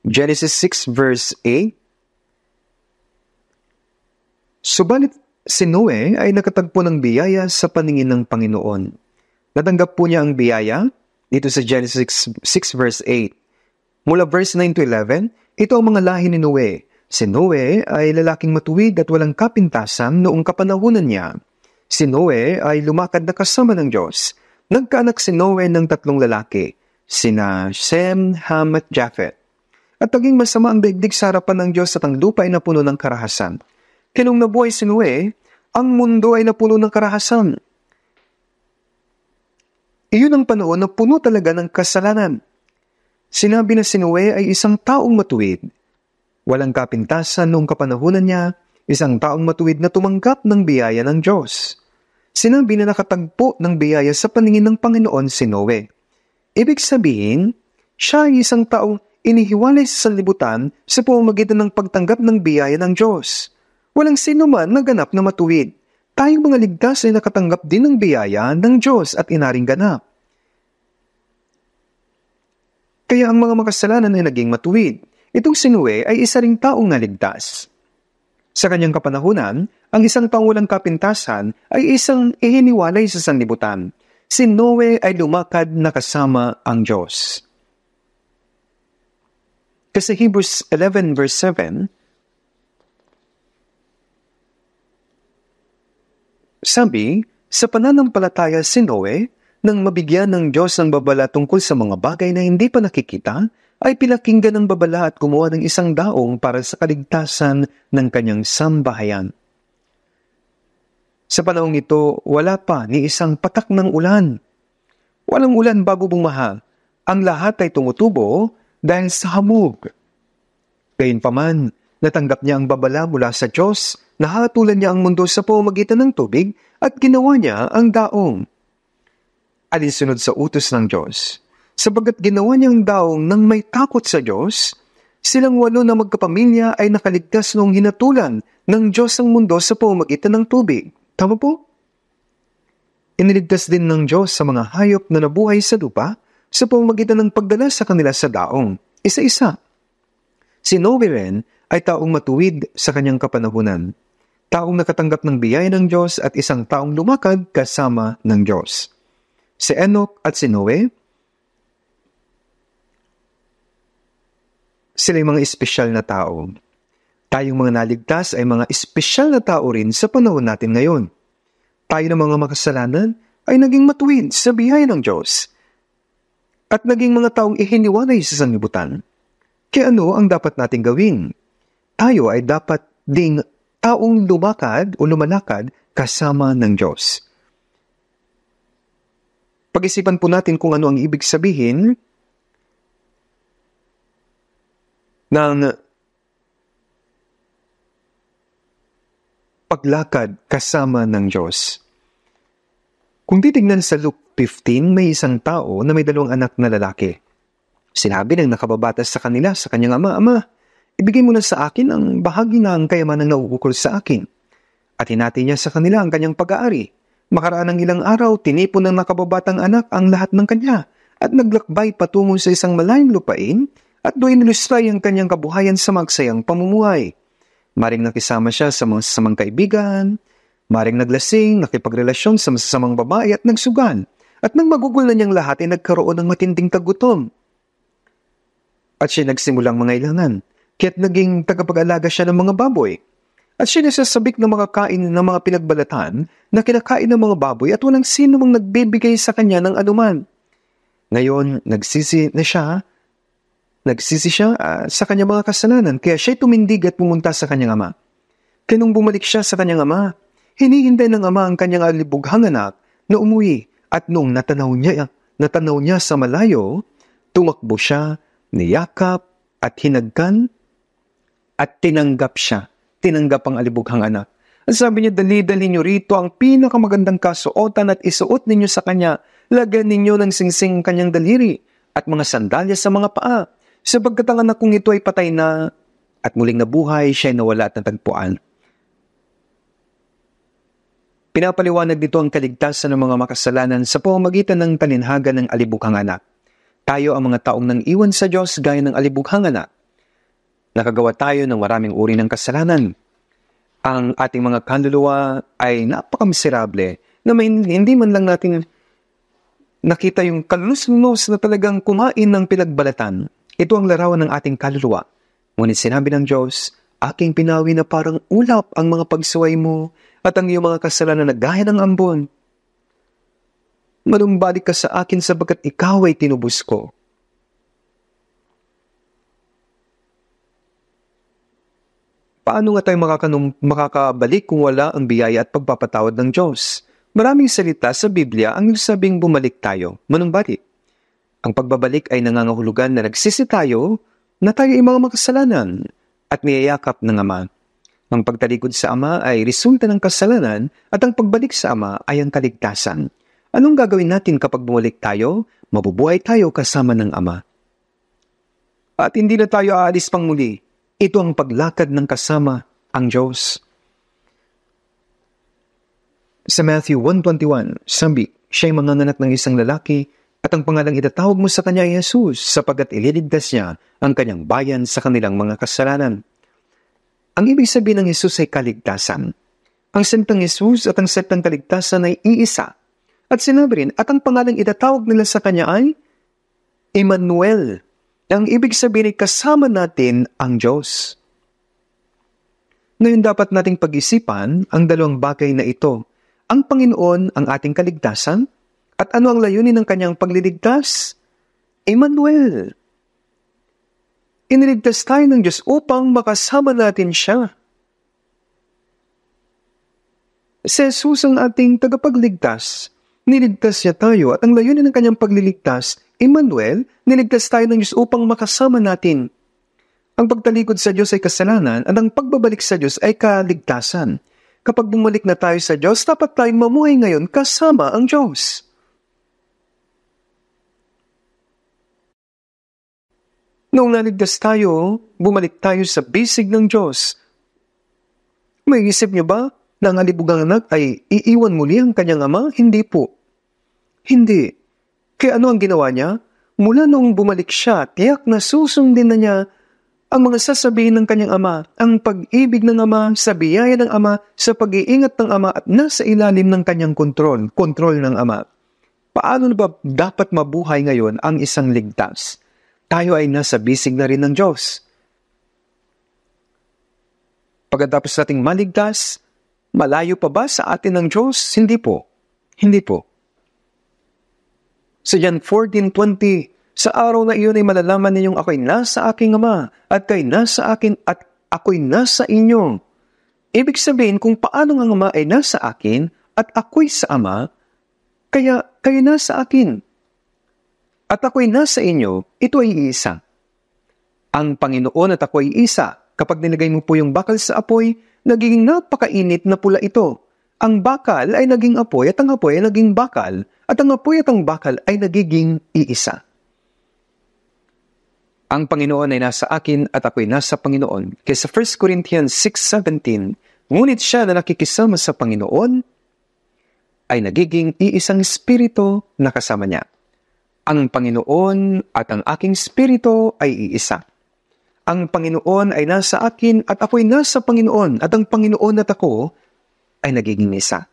Genesis 6, verse 8. Subalit si Noe ay nakatagpo ng biyaya sa paningin ng Panginoon. Natanggap po niya ang biyaya dito sa Genesis 6 verse 8. Mula verse 9 to 11, ito ang mga lahi ni Noe. Si Noe ay lalaking matuwid at walang kapintasan noong kapanahunan niya. Si Noe ay lumakad na kasama ng Diyos. Nagkaanak si Noe ng 3 lalaki, sina Shem, Ham at Japheth. At naging masama ang daigdig sa harapan ng Diyos at ang lupa ay napuno ng karahasan. Kaya nung nabuhay si Noe, ang mundo ay napuno ng karahasan. Iyon ang panahon na puno talaga ng kasalanan. Sinabi na si Noe ay isang taong matuwid. Walang kapintasan noong kapanahunan niya, isang taong matuwid na tumanggap ng biyaya ng Diyos. Sinabi na nakatagpo ng biyaya sa paningin ng Panginoon si Noe. Ibig sabihin, siya ay isang taong inihiwalay sa sanlibutan sa pamamagitan ng pagtanggap ng biyaya ng Diyos. Walang sino man naganap na matuwid. Tayong mga ligtas ay nakatanggap din ng biyaya ng Diyos at inaring ganap. Kaya ang mga makasalanan ay naging matuwid. Itong si Noe ay isa ring taong naligtas. Sa kanyang kapanahunan, ang isang taong walang kapintasan ay isang ihiniwalay sa sanlibutan. Si Noe ay lumakad na kasama ang Diyos. Kasi Hebrews 11 verse 7, sabi, sa pananampalataya si Noe, nang mabigyan ng Diyos ng babala tungkol sa mga bagay na hindi pa nakikita, ay pinakinggan ng babala at kumuha ng isang daong para sa kaligtasan ng kanyang sambahayan. Sa panahong ito, wala pa ni isang patak ng ulan. Walang ulan bago bumaha. Ang lahat ay tumutubo dahil sa hamog. Gayunpaman, natanggap niya ang babala mula sa Diyos, nahatulan niya ang mundo sa pamamagitan ng tubig at ginawa niya ang daong. Alinsunod sa utos ng Diyos. Sabagat ginawa niyang daong nang may takot sa Diyos, silang 8 na magkapamilya ay nakaligtas noong hinatulan ng Diyos ang mundo sa pamamagitan ng tubig. Tama po? Iniligtas din ng Diyos sa mga hayop na nabuhay sa lupa sa pamamagitan ng pagdala sa kanila sa daong, isa-isa. Si Noe rin ay taong matuwid sa kanyang kapanahunan, taong nakatanggap ng biyaya ng Diyos at isang taong lumakad kasama ng Diyos. Si Enoch at si Noe, sila yung mga espesyal na tao. Tayong mga naligtas ay mga espesyal na tao rin sa panahon natin ngayon. Tayo ng mga makasalanan ay naging matuwid sa biyaya ng Diyos at naging mga taong ihiniwalay sa sanlibutan. Kaya ano ang dapat nating gawin? Tayo ay dapat ding taong lumakad o lumalakad kasama ng Diyos. Pag-isipan po natin kung ano ang ibig sabihin ng paglakad kasama ng Diyos. Kung titignan sa Luke 15, may isang tao na may 2 anak na lalaki. Sinabi ng nakababatas sa kanila sa kanyang ama, "Ama, ibigay mo na sa akin ang bahagi ng kayamanang nauukol sa akin." At hinati niya sa kanila ang kanyang pag-aari. Makaraan ng ilang araw, tinipon ng nakababatang anak ang lahat ng kanya at naglakbay patungo sa isang malayong lupain at doon nilustray ang kanyang kabuhayan sa magsayang pamumuhay. Maring nakisama siya sa mga sasamang kaibigan, maring naglasing, nakipagrelasyon sa masasamang babae at nagsugan. At nang magugol na niyang lahat ay nagkaroon ng matinding tagutom. At siya nagsimulang mangailangan, kaya't naging tagapag-alaga siya ng mga baboy. At siya nasasabik na makakain ng mga pinagbalatan na kinakain ng mga baboy at walang sino mang nagbibigay sa kanya ng anuman. Ngayon, nagsisi siya sa kanyang mga kasalanan, kaya siya'y tumindig at pumunta sa kanyang ama. Kaya nung bumalik siya sa kanyang ama, hinihintay ng ama ang kanyang alibughang anak na umuwi. At nung natanaw niya sa malayo, tumakbo siya, niyakap at hinagkan at tinanggap siya. Tinanggap ang alibughang anak. At sabi niya, "Dali-dali niyo rito ang pinakamagandang kasuotan at isuot ninyo sa kanya. Lagyan ninyo ng singsing kanyang daliri at mga sandalya sa mga paa. Sapagkat ang anak kong ito ay patay na at muling nabuhay, siya ay nawala at natagpuan." Pinapaliwanag dito ang kaligtasan ng mga makasalanan sa pamamagitan ng talinhaga ng alibughang anak. Tayo ang mga taong nang iwan sa Diyos gaya ng alibughang anak. Nakagawa tayo ng maraming uri ng kasalanan. Ang ating mga kaluluwa ay napakamiserable na hindi man lang natin nakita yung kalulus-lunos na talagang kumain ng pinagbalatan. Ito ang larawan ng ating kaluluwa. Ngunit sinabi ng Diyos, "Aking pinawi na parang ulap ang mga pagsuway mo at ang iyong mga kasalanan na gaya ng ambon. Manumbalik ka sa akin sapagkat ikaw ay tinubos ko." Paano nga tayo makakabalik kung wala ang biyaya at pagpapatawad ng Diyos? Maraming salita sa Biblia ang nagsabing bumalik tayo, manumbalik. Ang pagbabalik ay nangangahulugan na nagsisi tayo na tayo ay mga makasalanan at niyayakap ng Ama. Ang pagtalikod sa Ama ay resulta ng kasalanan at ang pagbalik sa Ama ay ang kaligtasan. Anong gagawin natin kapag bumalik tayo? Mabubuhay tayo kasama ng Ama. At hindi na tayo aalis pang muli. Ito ang paglakad ng kasama ang Diyos. Sa Matthew 1:21, sabi, "Siya'y manganganak ng isang lalaki at ang pangalang itatawag mo sa kanya ay Jesus, sapagkat ililigtas niya ang kanyang bayan sa kanilang mga kasalanan." Ang ibig sabihin ng Jesus ay kaligtasan. Ang salitang Jesus at ang salitang kaligtasan ay iisa. At sinabi rin, at ang pangalang itatawag nila sa kanya ay Emmanuel. Ang ibig sabihin ay kasama natin ang Diyos. Ngayon dapat nating pag-isipan ang dalawang bagay na ito. Ang Panginoon ang ating kaligtasan at ano ang layunin ng kanyang pagliligtas? Emmanuel. Iniligtas tayo ng Diyos upang makasama natin siya. Si Jesus ang ating tagapagligtas. Niligtas niya tayo at ang layunin ng kanyang pagliligtas, Emmanuel, niligtas tayo ng Diyos upang makasama natin. Ang pagtalikod sa Diyos ay kasalanan at ang pagbabalik sa Diyos ay kaligtasan. Kapag bumalik na tayo sa Diyos, dapat tayong mamuhay ngayon kasama ang Diyos. Noong naligtas tayo, bumalik tayo sa bisig ng Diyos. May isip niyo ba na ang alibughang anak ay iiwan muli ang kanyang ama? Hindi po. Hindi. Kaya ano ang ginawa niya? Mula noong bumalik siya, tiyak na susundin na niya ang mga sasabihin ng kanyang ama, ang pag-ibig ng ama, sa biyaya ng ama, sa pag-iingat ng ama at nasa ilalim ng kanyang kontrol ng ama. Paano na ba dapat mabuhay ngayon ang isang ligtas? Tayo ay nasa bisig na rin ng Diyos. Pagkatapos nating maligtas, malayo pa ba sa atin ng Diyos? Hindi po. Hindi po. Sa John 14:20, "Sa araw na iyon ay malalaman ninyong ako'y nasa aking Ama, at kayo nasa akin at ako'y nasa inyo. Ibig sabihin, kung paano ang Ama ay nasa akin at ako'y sa Ama, kaya kayo nasa akin. At ako'y nasa inyo, ito ay iisa. Ang Panginoon at ako ay isa. Kapag nilagay mo po yung bakal sa apoy, nagiging napakainit na pula ito. Ang bakal ay naging apoy at ang apoy ay naging bakal. At ang apoy at ang bakal ay nagiging iisa. Ang Panginoon ay nasa akin at ako'y nasa Panginoon. Kaya sa 1 Corinthians 6:17, ngunit siya na nakikisama sa Panginoon ay nagiging iisang espiritu na kasama niya. Ang Panginoon at ang aking espiritu ay iisa. Ang Panginoon ay nasa akin at ako'y nasa Panginoon at ang Panginoon at ako ay nagiging isa.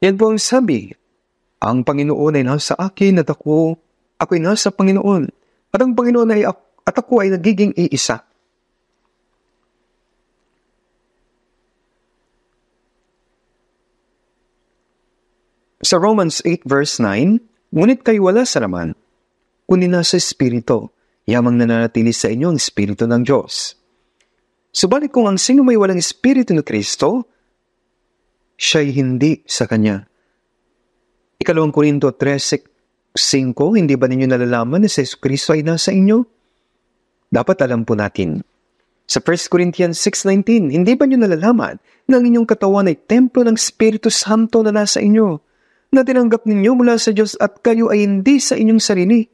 Yan po ang sabi. Ang Panginoon ay nasa akin at ako'y nasa Panginoon. At ang Panginoon at ako ay nagiging iisa. Sa Romans 8 verse 9, ngunit kayo wala sa laman, kundi nasa Espiritu, yamang nananatili sa inyo ang Espiritu ng Diyos. Subalit kung ang sino may walang Espiritu ni Kristo, siya'y hindi sa Kanya. 2 Korinto 13:5, hindi ba ninyo nalalaman na si Kristo ay nasa inyo? Dapat alam po natin. Sa 1 Corinthians 6:19, hindi ba nyo nalalaman na ang inyong katawan ay templo ng Espiritu Santo na nasa inyo, na tinanggap ninyo mula sa Diyos at kayo ay hindi sa inyong sarili?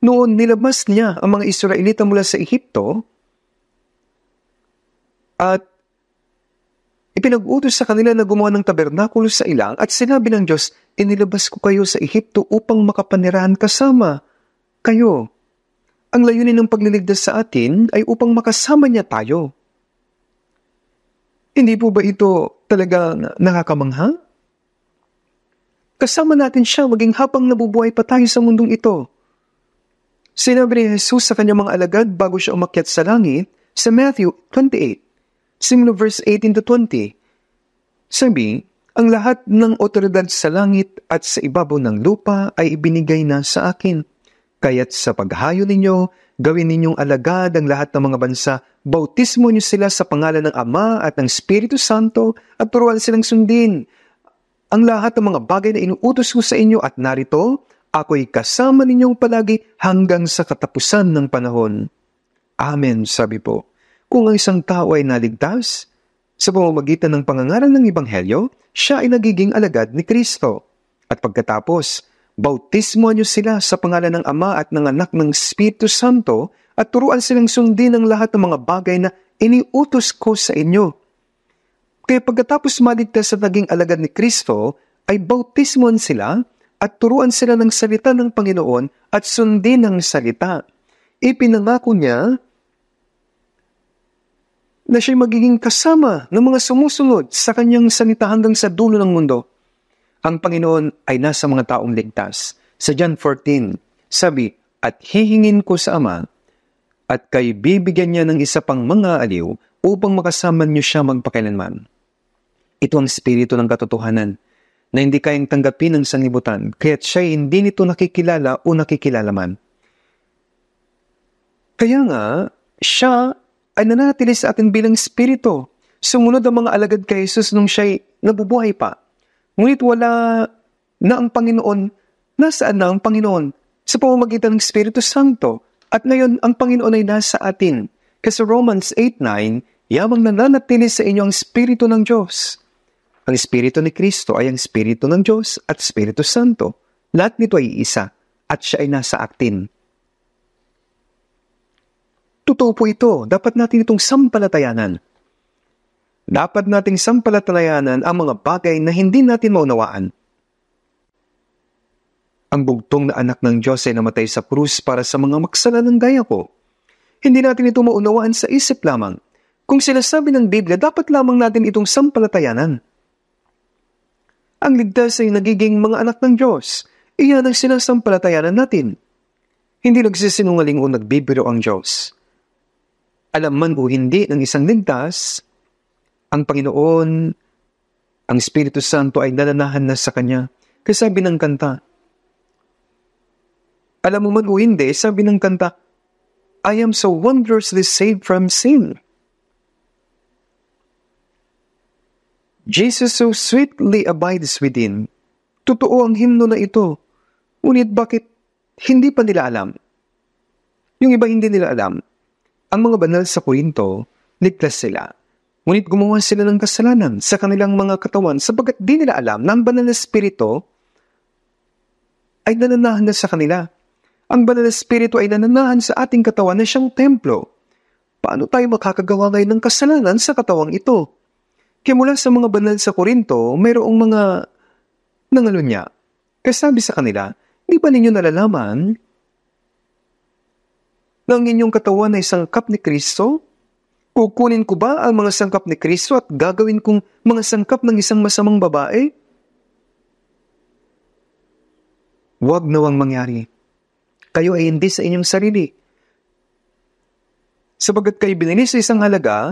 Noon nilabas niya ang mga Israelita mula sa Ehipto at ipinag-utos sa kanila na gumawa ng tabernakulo sa ilang at sinabi ng Diyos, inilabas ko kayo sa Ehipto upang makapanirahan kasama kayo. Ang layunin ng pagliligtas sa atin ay upang makasama niya tayo. Hindi po ba ito talagang nakakamangha? Kasama natin siya maging habang nabubuhay pa tayo sa mundong ito. Sinabi ni Jesus sa kanyang mga alagad bago siya umakyat sa langit sa Matthew 28, simula verse 18-20. Sabi, ang lahat ng otoridad sa langit at sa ibabaw ng lupa ay ibinigay na sa akin. Kaya't sa paghayo ninyo, gawin ninyong alagad ang lahat ng mga bansa, bautismo niyo sila sa pangalan ng Ama at ng Espiritu Santo at turuan silang sundin ang lahat ng mga bagay na inuutos ko sa inyo at narito, ako'y kasama ninyong palagi hanggang sa katapusan ng panahon. Amen, sabi po. Kung ang isang tao ay naligtas, sa pamamagitan ng pangangaral ng Ebanghelyo, siya ay nagiging alagad ni Kristo. At pagkatapos, bautismo niyo sila sa pangalan ng Ama at ng Anak ng Espiritu Santo at turuan silang sundin ang lahat ng mga bagay na iniutos ko sa inyo. Kaya pagkatapos maligtas at naging alagad ni Kristo, ay bautismoan sila at turuan sila ng salita ng Panginoon at sundin ang salita. Ipinangako niya na siya'y magiging kasama ng mga sumusunod sa kanyang salita hanggang sa dulo ng mundo. Ang Panginoon ay nasa mga taong ligtas. Sa John 14, sabi, at hihingin ko sa Ama, at kayo bibigyan niya ng isa pang mga aliw upang makasama niyo siya magpakailanman. Ito ang espiritu ng katotohanan na hindi kayang tanggapin ng sanlibutan, kaya't siya'y hindi nito nakikilala o nakikilala man. Kaya nga, siya ay nanatili sa atin bilang espiritu. Sumunod ang mga alagad kay Jesus nung siya'y nabubuhay pa. Ngunit wala na ang Panginoon. Nasaan na ang Panginoon? Sa pamamagitan ng Espiritu Santo. At ngayon, ang Panginoon ay nasa atin. Kasi Romans 8:9, yamang nananatili sa inyo ang Espiritu ng Diyos. Ang Espiritu ni Kristo ay ang Espiritu ng Diyos at Espiritu Santo. Lahat nito ay isa at siya ay nasa atin. Totoo po ito. Dapat natin itong sampalatayanan. Dapat nating sampalatayanan ang mga bagay na hindi natin maunawaan. Ang bugtong na anak ng Diyos ay namatay sa krus para sa mga makasalanan gaya ko. Hindi natin ito maunawaan sa isip lamang. Kung sinasabi ng Biblia, dapat lamang natin itong sampalatayanan. Ang ligtas ay nagiging mga anak ng Diyos. Iyan ang sinasampalatayanan natin. Hindi nagsisinungaling o nagbibiro ang Diyos. Alam man o hindi ng isang ligtas, ang Panginoon, ang Espiritu Santo ay nananahan na sa Kanya. Kasi sabi ng kanta, alam mo man o hindi, sabi ng kanta, I am so wondrously saved from sin. Jesus so sweetly abides within. Totoo ang himno na ito. Ngunit bakit hindi pa nila alam? Yung iba hindi nila alam. Ang mga banal sa Korinto, ligtas sila. Ngunit gumawa sila ng kasalanan sa kanilang mga katawan sapagkat di nila alam na ang banal na Espiritu ay nananahan na sa kanila. Ang banal na Espiritu ay nananahan sa ating katawan na siyang templo. Paano tayo makakagawa ngayon ng kasalanan sa katawang ito? Kaya mula sa mga banal sa Korinto, mayroong mga nangalunya. Kaya sabi sa kanila, di ba ninyo nalalaman na ang inyong katawan ay sangkap ni Kristo? Kukunin ko ba ang mga sangkap ni Kristo at gagawin kong mga sangkap ng isang masamang babae? Huwag nawang mangyari. Kayo ay hindi sa inyong sarili. Sabagat kayo binili sa isang halaga,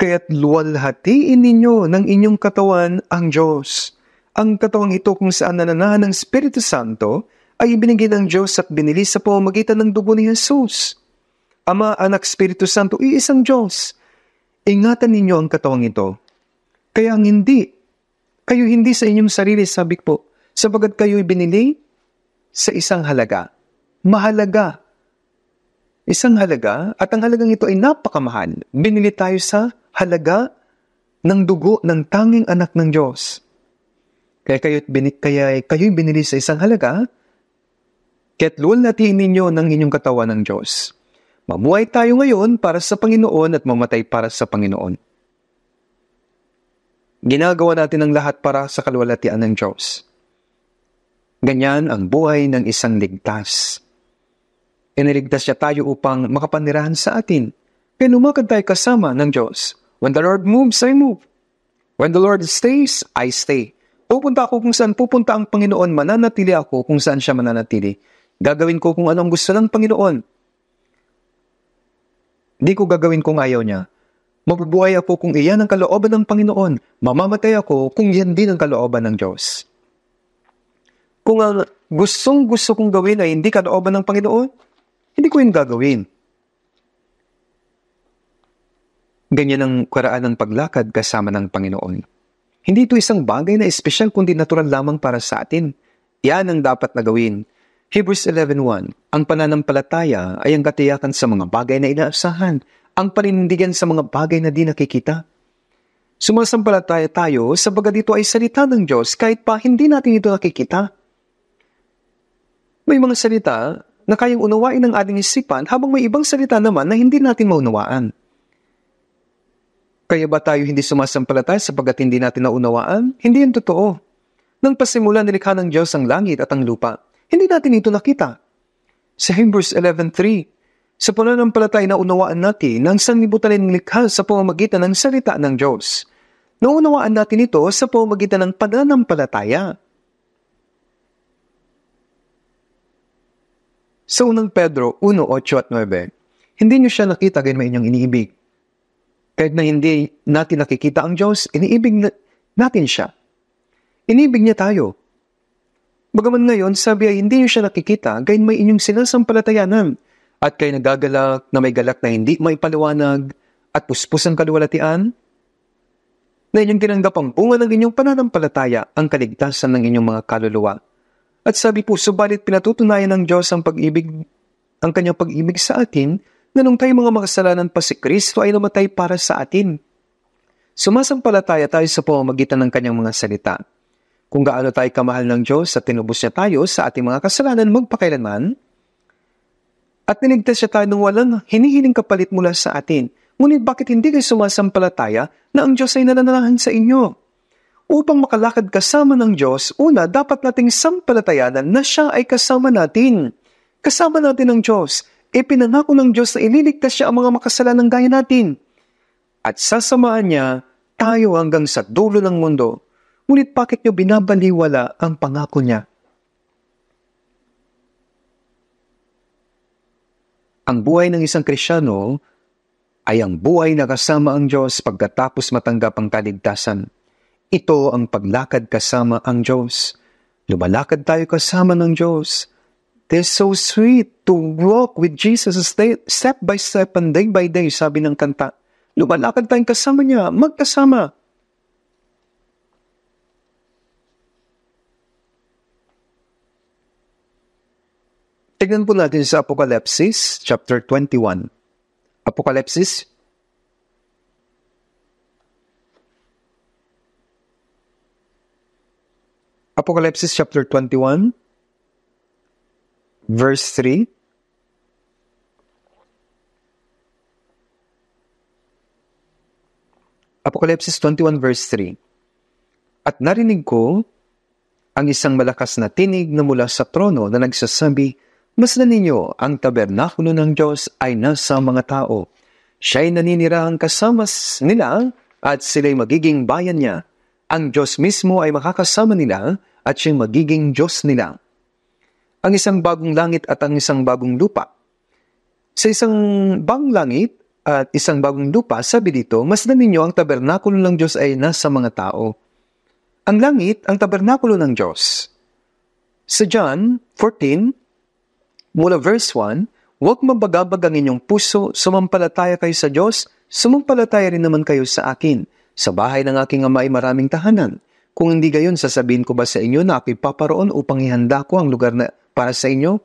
kaya't luwalhatiin ninyo ng inyong katawan ang Diyos. Ang katawang ito kung saan nananahan ng Espiritu Santo ay ibinigay ng Diyos at binili sa pamamagitan ng dugo ni Jesus. Ama, Anak, Espiritu Santo, iisang Diyos. Ingatan ninyo ang katawang ito. Kaya ang kayo hindi sa inyong sarili, sabi po, sabagat kayo'y binili sa isang halaga. Mahalaga. Isang halaga, at ang halagang ito ay napakamahal. Binili tayo sa halaga ng dugo ng tanging anak ng Diyos. Kaya kayo'y binili sa isang halaga, kaya't luwalhatiin ninyo ng inyong katawan ng Diyos. Mamuhay tayo ngayon para sa Panginoon at mamatay para sa Panginoon. Ginagawa natin ang lahat para sa kaluwalhatian ng Diyos. Ganyan ang buhay ng isang ligtas. Iniligtas niya tayo upang makapanirahan sa atin. Kaya lumakad tayo kasama ng Diyos. When the Lord moves, I move. When the Lord stays, I stay. Pupunta ako kung saan pupunta ang Panginoon, mananatili ako kung saan siya mananatili. Gagawin ko kung anong gusto ng Panginoon. Di ko gagawin kung ayaw niya. Mabubuhay ako kung iyan ang kalooban ng Panginoon. Mamamatay ako kung yan din ang kalooban ng Diyos. Kung ang gusto kong gawin ay hindi kalooban ng Panginoon, hindi ko yun gagawin. Ganyan ang karaan ng paglakad kasama ng Panginoon. Hindi ito isang bagay na espesyal kundi natural lamang para sa atin. Yan ang dapat na gawin. Hebrews 11:1, ang pananampalataya ay ang katiyakan sa mga bagay na inaasahan, ang paninindigan sa mga bagay na di nakikita. Sumasampalataya tayo sabagat ito ay salita ng Diyos kahit pa hindi natin ito nakikita. May mga salita na kayang unawain ng ating isipan habang may ibang salita naman na hindi natin maunawaan. Kaya ba tayo hindi sumasampalataya sapagat hindi natin naunawaan? Hindi yan totoo. Nang pasimula nilikha ng Diyos ang langit at ang lupa, hindi natin ito nakita. Sa Hebrews 11:3, sa pananampalataya na unawaan natin ang sanlibutan ng likha sa pamamagitan ng salita ng Diyos. Naunawaan natin ito sa pamamagitan ng pananampalataya. Sa unang Pedro 1:8 at 9, hindi niyo siya nakita gayon may inyong iniibig. Kahit na hindi natin nakikita ang Diyos, iniibig natin siya. Inibig niya tayo. Bagaman ngayon, sabi ay hindi niyo siya nakikita, gayon may inyong sinasampalatayanan, at kayo nagagalak na may galak na hindi maipaliwanag at puspos ang kaluwalhatian, na inyong tinanggap ang bunga ng inyong pananampalataya, ang kaligtasan ng inyong mga kaluluwa. At sabi po, subalit pinatutunayan ng Diyos ang kanyang pag-ibig sa atin, na nung tayo mga makasalanan pa si Kristo ay namatay para sa atin. Sumasampalataya tayo sa pamamagitan ng kanyang mga salita. Kung gaano tayo kamahal ng Diyos at tinubos niya tayo sa ating mga kasalanan magpakailanman, at niligtas siya tayo ng walang hinihiling kapalit mula sa atin. Ngunit bakit hindi kayo sumasampalataya na ang Diyos ay nananahan sa inyo? Upang makalakad kasama ng Diyos, una, dapat nating sampalatayanan na siya ay kasama natin. Kasama natin ang Diyos. Ipinangako ng Diyos na ililigtas siya ang mga makasalanang gaya natin. At sasamahan niya tayo hanggang sa dulo ng mundo. Ngunit bakit niyo binabaliwala ang pangako niya? Ang buhay ng isang Kristiyano ay ang buhay na kasama ang Diyos pagkatapos matanggap ang kaligtasan. Ito ang paglakad kasama ang Diyos. Lumalakad tayo kasama ng Diyos. It's so sweet to walk with Jesus step by step and day by day, sabi ng kanta. Lumalakad tayong kasama niya, magkasama. Tignan po natin sa Apokalipsis chapter 21. Apokalipsis chapter 21, verse 3. Apokalipsis 21, verse 3. At narinig ko ang isang malakas na tinig na mula sa trono na nagsasabi, "Masdan ninyo, ang tabernakulo ng Diyos ay nasa mga tao. Siya'y naninirahan kasama nila at sila'y magiging bayan niya. Ang Diyos mismo ay makakasama nila at siya'y magiging Diyos nila." Ang isang bagong langit at ang isang bagong lupa. Sa isang bagong langit at isang bagong lupa, sabi dito, "Masdan ninyo, ang tabernakulo ng Diyos ay nasa mga tao." Ang langit, ang tabernakulo ng Diyos. Sa John 14, mula verse 1, "Huwag mabagabag ang inyong puso, sumampalataya kayo sa Diyos, sumampalataya rin naman kayo sa akin. Sa bahay ng aking Ama ay maraming tahanan. Kung hindi gayon, sasabihin ko ba sa inyo na ako'y paparoon upang ihanda ko ang lugar na para sa inyo?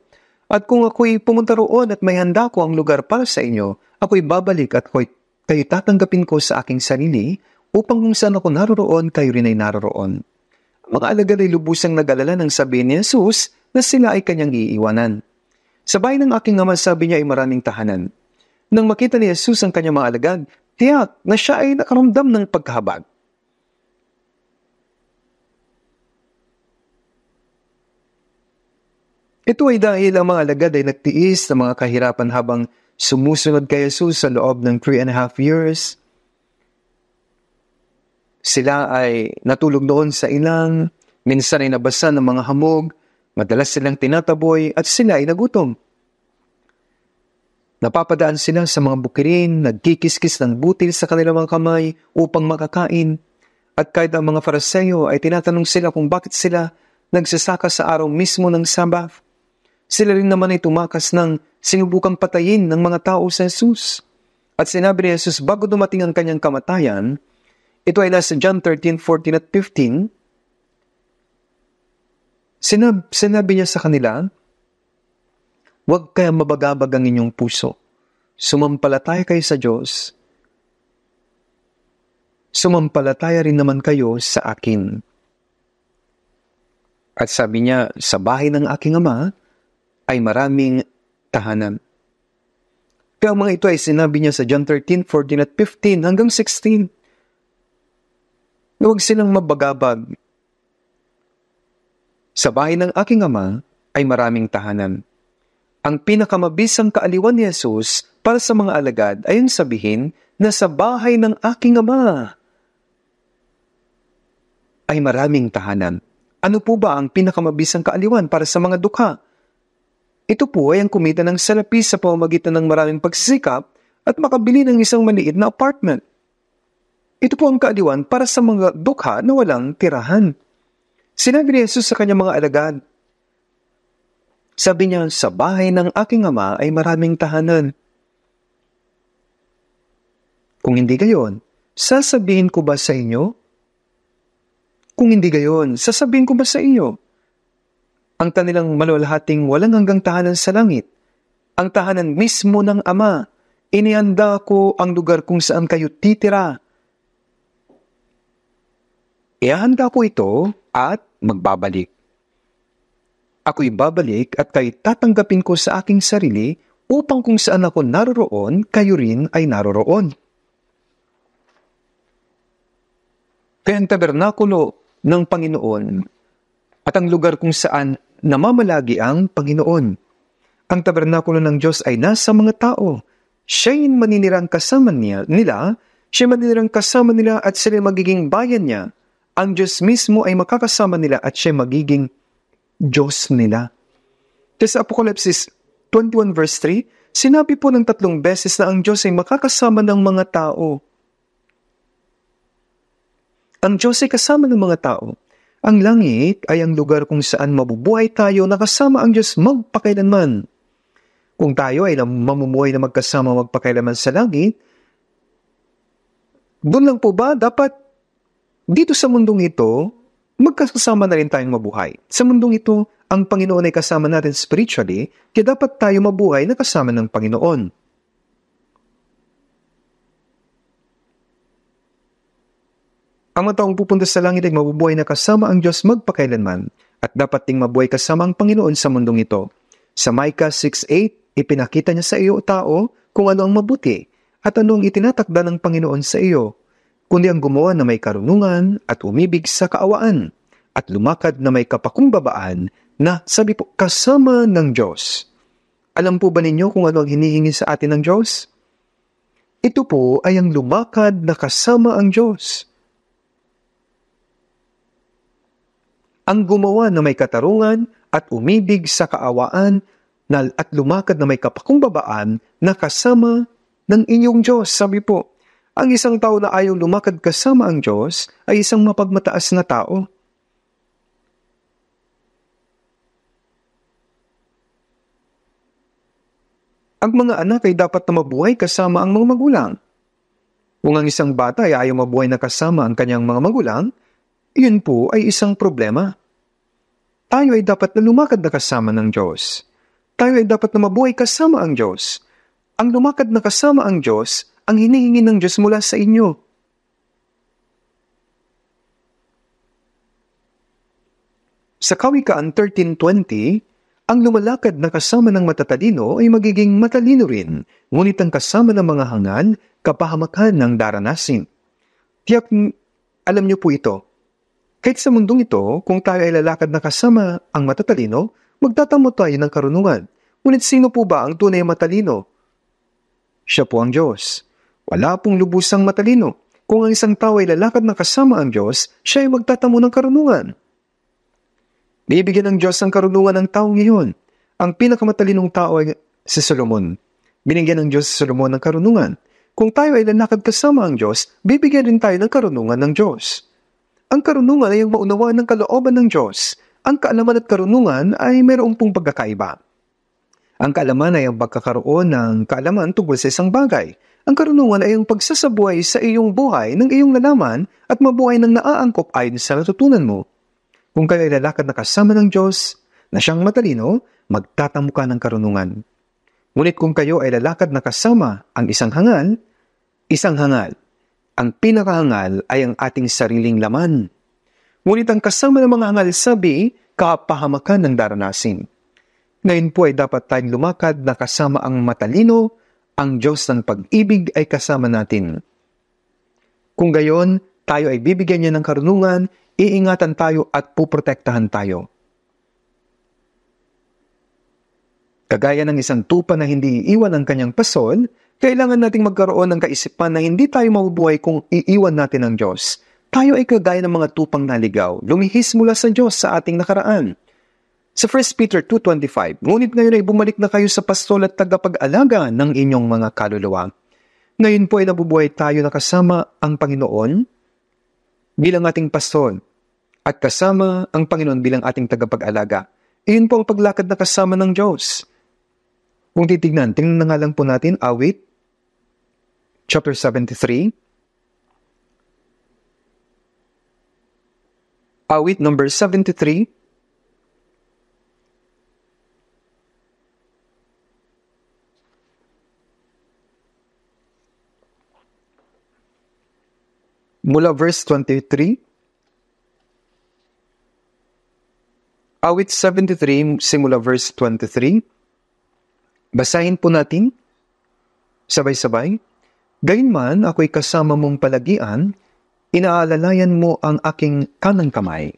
At kung ako'y pumunta roon at may handa ko ang lugar para sa inyo, ako'y babalik at kayo tatanggapin ko sa aking sarili, upang kung saan ako naroroon, kayo rin ay naroroon." Mga alagad ay lubusang nag-alala nang sabihin ni Jesus na sila ay kanyang iiwanan. Sa bahay ng aking Ama, sabi niya, ay maraming tahanan. Nang makita ni Jesus ang kanyang mga alagad, tiyak na siya ay nakaramdam ng pagkahabag. Ito ay dahil ang mga alagad ay nagtiis ng mga kahirapan habang sumusunod kay Jesus sa loob ng 3.5 years. Sila ay natulog noon sa ilang, minsan ay nabasa ng mga hamog, madalas silang tinataboy at sila ay nagutom. Napapadaan sila sa mga bukirin, nagkikiskis ng butil sa kanilang mga kamay upang makakain. At kahit ang mga Fariseo ay tinatanong sila kung bakit sila nagsasaka sa araw mismo ng Sabbath. Sila rin naman ay tumakas ng sinubukang patayin ng mga tao sa Jesus. At sinabi ni Jesus bago dumating ang kanyang kamatayan, ito ay nasa John 13, 14 at 15, sinabi niya sa kanila, "Huwag kaya mabagabag ang inyong puso. Sumampalataya kayo sa Diyos. Sumampalataya rin naman kayo sa akin." At sabi niya, "Sa bahay ng aking Ama ay maraming tahanan." Kaya mga ito ay sinabi niya sa John 13, 14 at 15 hanggang 16. Na huwag silang mabagabag. Sa bahay ng aking Ama ay maraming tahanan. Ang pinakamabisang kaaliwan ni Jesus para sa mga alagad ay ang sabihin na sa bahay ng aking Ama ay maraming tahanan. Ano po ba ang pinakamabisang kaaliwan para sa mga dukha? Ito po ay ang kumita ng salapi sa pamamagitan ng maraming pagsisikap at makabili ng isang maliit na apartment. Ito po ang kaaliwan para sa mga dukha na walang tirahan. Sinabi ni Jesus sa kanyang mga alagad, sabi niya, "Sa bahay ng aking Ama ay maraming tahanan." Kung hindi gayon, sasabihin ko ba sa inyo? Kung hindi gayon, sasabihin ko ba sa inyo? Ang kanilang malwalhating walang hanggang tahanan sa langit, ang tahanan mismo ng Ama, inihanda ko ang lugar kung saan kayo titira. Ihanda ko ito at magbabalik. Ako'y babalik at kayo tatanggapin ko sa aking sarili upang kung saan ako naroroon, kayo rin ay naroroon. Kaya ang tabernakulo ng Panginoon at ang lugar kung saan namamalagi ang Panginoon. Ang tabernakulo ng Diyos ay nasa mga tao. Siya'y maninirang kasama nila, siya'y maninirang kasama nila at sila magiging bayan niya. Ang Diyos mismo ay makakasama nila at siya magiging Diyos nila. Sa Apokalipsis 21 verse 3, sinabi po ng 3 beses na ang Diyos ay makakasama ng mga tao. Ang Diyos ay kasama ng mga tao. Ang langit ay ang lugar kung saan mabubuhay tayo na kasama ang Diyos magpakailanman. Kung tayo ay mamumuhay na magpakailanman sa langit, doon lang po ba dapat dito sa mundong ito, magkasama na rin tayong mabuhay. Sa mundong ito, ang Panginoon ay kasama natin spiritually, kaya dapat tayo mabuhay na kasama ng Panginoon. Ang mga taong pupunta sa langit ay mabubuhay na kasama ang Diyos magpakailanman at dapat ding mabuhay kasama ang Panginoon sa mundong ito. Sa Micah 6:8, ipinakita niya sa iyo, tao, kung ano ang mabuti at ano ang itinatakda ng Panginoon sa iyo, kundi ang gumawa na may karunungan at umibig sa kaawaan at lumakad na may kapakumbabaan na, sabi po, kasama ng Diyos. Alam po ba ninyo kung ano ang hinihingi sa atin ng Diyos? Ito po ay ang lumakad na kasama ang Diyos. Ang gumawa na may katarungan at umibig sa kaawaan at lumakad na may kapakumbabaan na kasama ng inyong Diyos. Sabi po, ang isang tao na ayaw lumakad kasama ang Diyos ay isang mapagmataas na tao. Ang mga anak ay dapat na mabuhay kasama ang mga magulang. Kung ang isang bata ay ayaw mabuhay na kasama ang kanyang mga magulang, iyon po ay isang problema. Tayo ay dapat na lumakad na kasama ng Diyos. Tayo ay dapat na mabuhay kasama ang Diyos. Ang lumakad na kasama ang Diyos, ang hinihingi ng Diyos mula sa inyo. Sa Kawikaan 13:20, ang lumalakad na kasama ng matatalino ay magiging matalino rin, ngunit ang kasama ng mga hangal, kapahamakan ng daranasin. Tiyak, alam niyo po ito. Kahit sa mundong ito, kung tayo ay lalakad na kasama ang matatalino, magtatamo tayo ng karunungan. Ngunit sino po ba ang tunay matalino? Siya po ang Diyos. Wala pong lubusang matalino. Kung ang isang tao ay lalakad na kasama ang Diyos, siya ay magtatamo ng karunungan. Bibigyan ng Diyos ang karunungan ng taong iyon. Ang pinakamatalinong tao ay si Solomon. Binigyan ng Diyos si Solomon ng karunungan. Kung tayo ay lalakad kasama ang Diyos, bibigyan rin tayo ng karunungan ng Diyos. Ang karunungan ay ang maunawaan ng kalooban ng Diyos. Ang kaalaman at karunungan ay mayroong pong pagkakaiba. Ang kaalaman ay ang pagkakaroon ng kaalaman tungkol sa isang bagay. Ang karunungan ay ang pagsasabuhay sa iyong buhay ng iyong nalaman at mabuhay ng naaangkop ayon sa natutunan mo. Kung kayo ay lalakad na kasama ng Diyos, na siyang matalino, magtatamo ka ng karunungan. Ngunit kung kayo ay lalakad na kasama ang isang hangal, ang pinakahangal ay ang ating sariling laman. Ngunit ang kasama ng mga hangal, sabi, kapahamakan ng daranasin. Ngayon po ay dapat tayong lumakad na kasama ang matalino, ang Diyos ng pag-ibig ay kasama natin. Kung gayon, tayo ay bibigyan niya ng karunungan, iingatan tayo at puprotektahan tayo. Kagaya ng isang tupa na hindi iiwan ang kanyang pasol, kailangan nating magkaroon ng kaisipan na hindi tayo mabubuhay kung iiwan natin ang Diyos. Tayo ay kagaya ng mga tupang naligaw, lumihis mula sa Diyos sa ating nakaraan. Sa 1 Peter 2:25, ngunit ngayon ay bumalik na kayo sa pastol at tagapag-alaga ng inyong mga kaluluwa. Ngayon po ay nabubuhay tayo na kasama ang Panginoon bilang ating pastol at kasama ang Panginoon bilang ating tagapag-alaga. Iyon po ang paglakad na kasama ng Diyos. Kung tingnan na nga lang po natin, Awit, chapter 73. Awit number 73. Mula verse 23. Awit 73, simula verse 23. Basahin po natin, sabay-sabay. Gayunman ako'y kasama mong palagian, inaalalayan mo ang aking kanang kamay.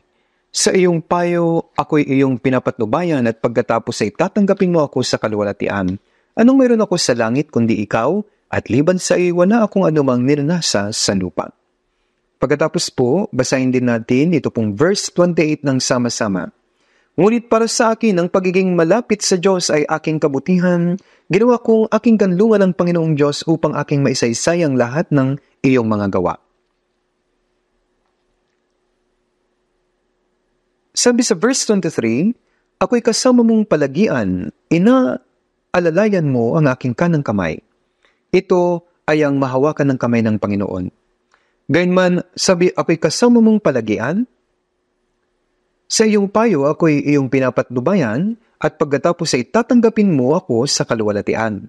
Sa iyong payo, ako'y iyong pinapatnubayan at pagkatapos ay tatanggapin mo ako sa kaluwalhatian. Anong mayroon ako sa langit kundi ikaw, at liban sa iyo wala akong anumang niranasa sa lupa. Pagkatapos po, basahin din natin ito pong verse 28 ng sama-sama. Ngunit para sa akin, ang pagiging malapit sa Diyos ay aking kabutihan. Ginawa kong aking kanlungan ng Panginoong Diyos upang aking maisaysay ang lahat ng iyong mga gawa. Sabi sa verse 23, ako'y kasama mong palagian, inaalalayan mo ang aking kanang kamay. Ito ay ang mahawakan ng kamay ng Panginoon. Gayunman, sabi, ako'y kasama mong palagian. Sa iyong payo ako'y iyong pinapatnubayan at pagkatapos ay tatanggapin mo ako sa kaluwalhatian.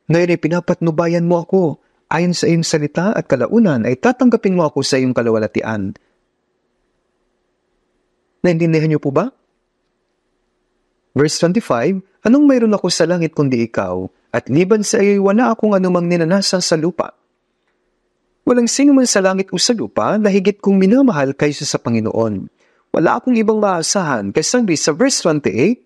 Ngayon ay pinapatnubayan mo ako ayon sa iyong salita at kalaunan ay tatanggapin mo ako sa iyong kaluwalhatian. Naintindihan niyo po ba? Verse 25, anong mayroon ako sa langit kundi ikaw, at liban sa iyo'y wala akong anumang ninanasa sa lupa. Walang sino man sa langit o sa lupa na higit kong minamahal kaysa sa Panginoon. Wala akong ibang maasahan kaysa sa verse 28.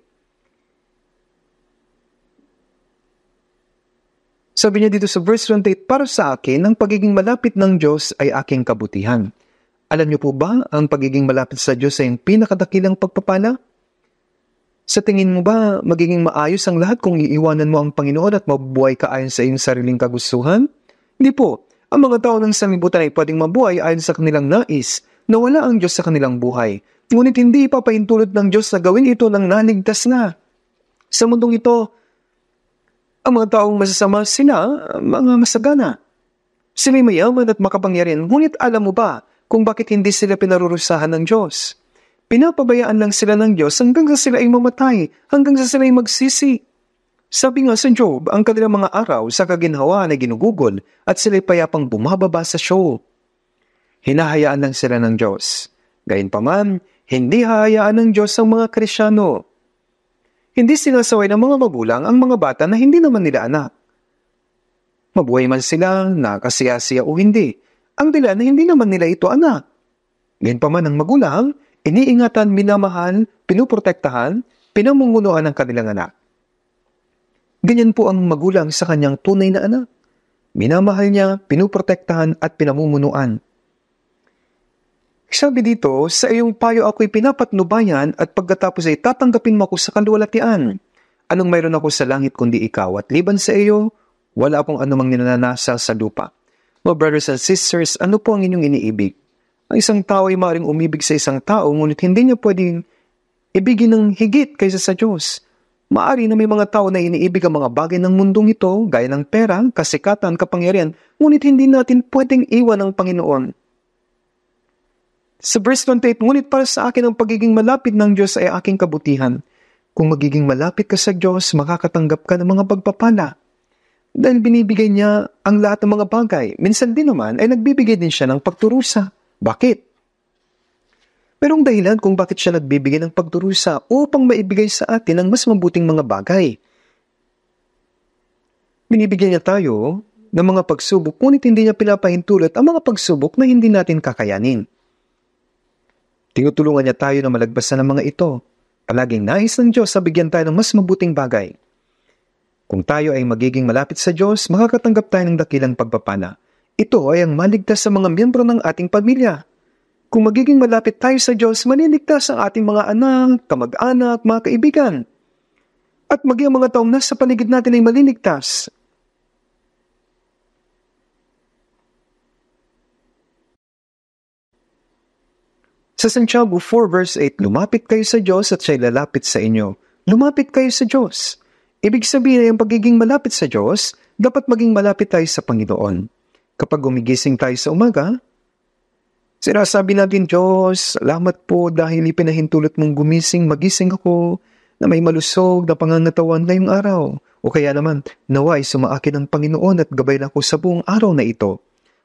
Sabi niya dito sa verse 28, para sa akin, ang pagiging malapit ng Diyos ay aking kabutihan. Alam niyo po ba, ang pagiging malapit sa Diyos ay ang pinakadakilang pagpapala? Sa tingin mo ba, magiging maayos ang lahat kung iiwanan mo ang Panginoon at mabubuhay ka ayon sa iyong sariling kagustuhan? Hindi po. Ang mga tao ng sanlibutan ay pwedeng mabuhay ayon sa kanilang nais, na wala ang Diyos sa kanilang buhay. Ngunit hindi ipapahintulot ng Diyos na gawin ito ng naligtas na. Sa mundong ito, ang mga taong masasama sila, mga masagana. Sila'y mayaman at makapangyarihan, ngunit alam mo ba kung bakit hindi sila pinarurusahan ng Diyos? Pinapabayaan lang sila ng Diyos hanggang sa sila ay mamatay, hanggang sa sila ay magsisi. Sabi nga sa Job, ang kanilang mga araw sa kaginhawaan ay ginugugol at sila'y payapang bumababa sa Sheol. Hinahayaan lang sila ng Diyos. Gayunpaman, hindi hahayaan ng Diyos ang mga Kristyano. Hindi sinasaway ng mga magulang ang mga bata na hindi naman nila anak. Mabuhay man sila, nakasiyasiya o hindi, ang dila na hindi naman nila ito anak. Gayunpaman ang magulang, iniingatan, minamahal, pinuprotektahan, pinamumunuan ng kanilang anak. Ganyan po ang magulang sa kanyang tunay na anak. Minamahal niya, pinuprotektahan at pinamumunuan. Sabi dito, sa iyong payo ako'y pinapatnubayan at pagkatapos ay tatanggapin mo ako sa kaluwalhatian. Anong mayroon ako sa langit kundi ikaw at liban sa iyo, wala akong anumang ninanasa sa lupa. Mga brothers and sisters, ano po ang inyong iniibig? Ang isang tao ay maaaring umibig sa isang tao, ngunit hindi niya pwedeng ibigin ng higit kaysa sa Diyos. Maari na may mga tao na iniibig ang mga bagay ng mundong ito, gaya ng pera, kasikatan, kapangyarihan, ngunit hindi natin pwedeng iwan ang Panginoon. Sa verse 28, ngunit para sa akin ang pagiging malapit ng Diyos ay aking kabutihan. Kung magiging malapit ka sa Diyos, makakatanggap ka ng mga pagpapala. Dahil binibigay niya ang lahat ng mga bagay. Minsan din naman ay nagbibigay din siya ng pagturusa. Bakit? Merong dahilan kung bakit siya nagbibigay ng pagturusa upang maibigay sa atin ang mas mabuting mga bagay. Binibigyan niya tayo ng mga pagsubok, ngunit hindi niya pinapahintulot ang mga pagsubok na hindi natin kakayanin. Tinutulungan niya tayo na malagpasan ng mga ito. Palaging nais ng Diyos na bigyan tayo ng mas mabuting bagay. Kung tayo ay magiging malapit sa Diyos, makakatanggap tayo ng dakilang pagpapala. Ito ay ang maligtas sa mga miyembro ng ating pamilya. Kung magiging malapit tayo sa Diyos, maniligtas ang ating mga anak, kamag-anak, mga kaibigan. At maging ang mga taong nasa paligid natin ay maliligtas. Sa Santiago 4 verse 8, lumapit kayo sa Diyos at siya'y lalapit sa inyo. Lumapit kayo sa Diyos. Ibig sabihin ay ang pagiging malapit sa Diyos, dapat maging malapit tayo sa Panginoon. Kapag gumigising tayo sa umaga, sinasabi natin, Diyos, salamat po dahil ipinahintulot mong magising ako na may malusog na pangangatawan ngayong araw. O kaya naman, naway sumaakin ang Panginoon at gabay na ako sa buong araw na ito.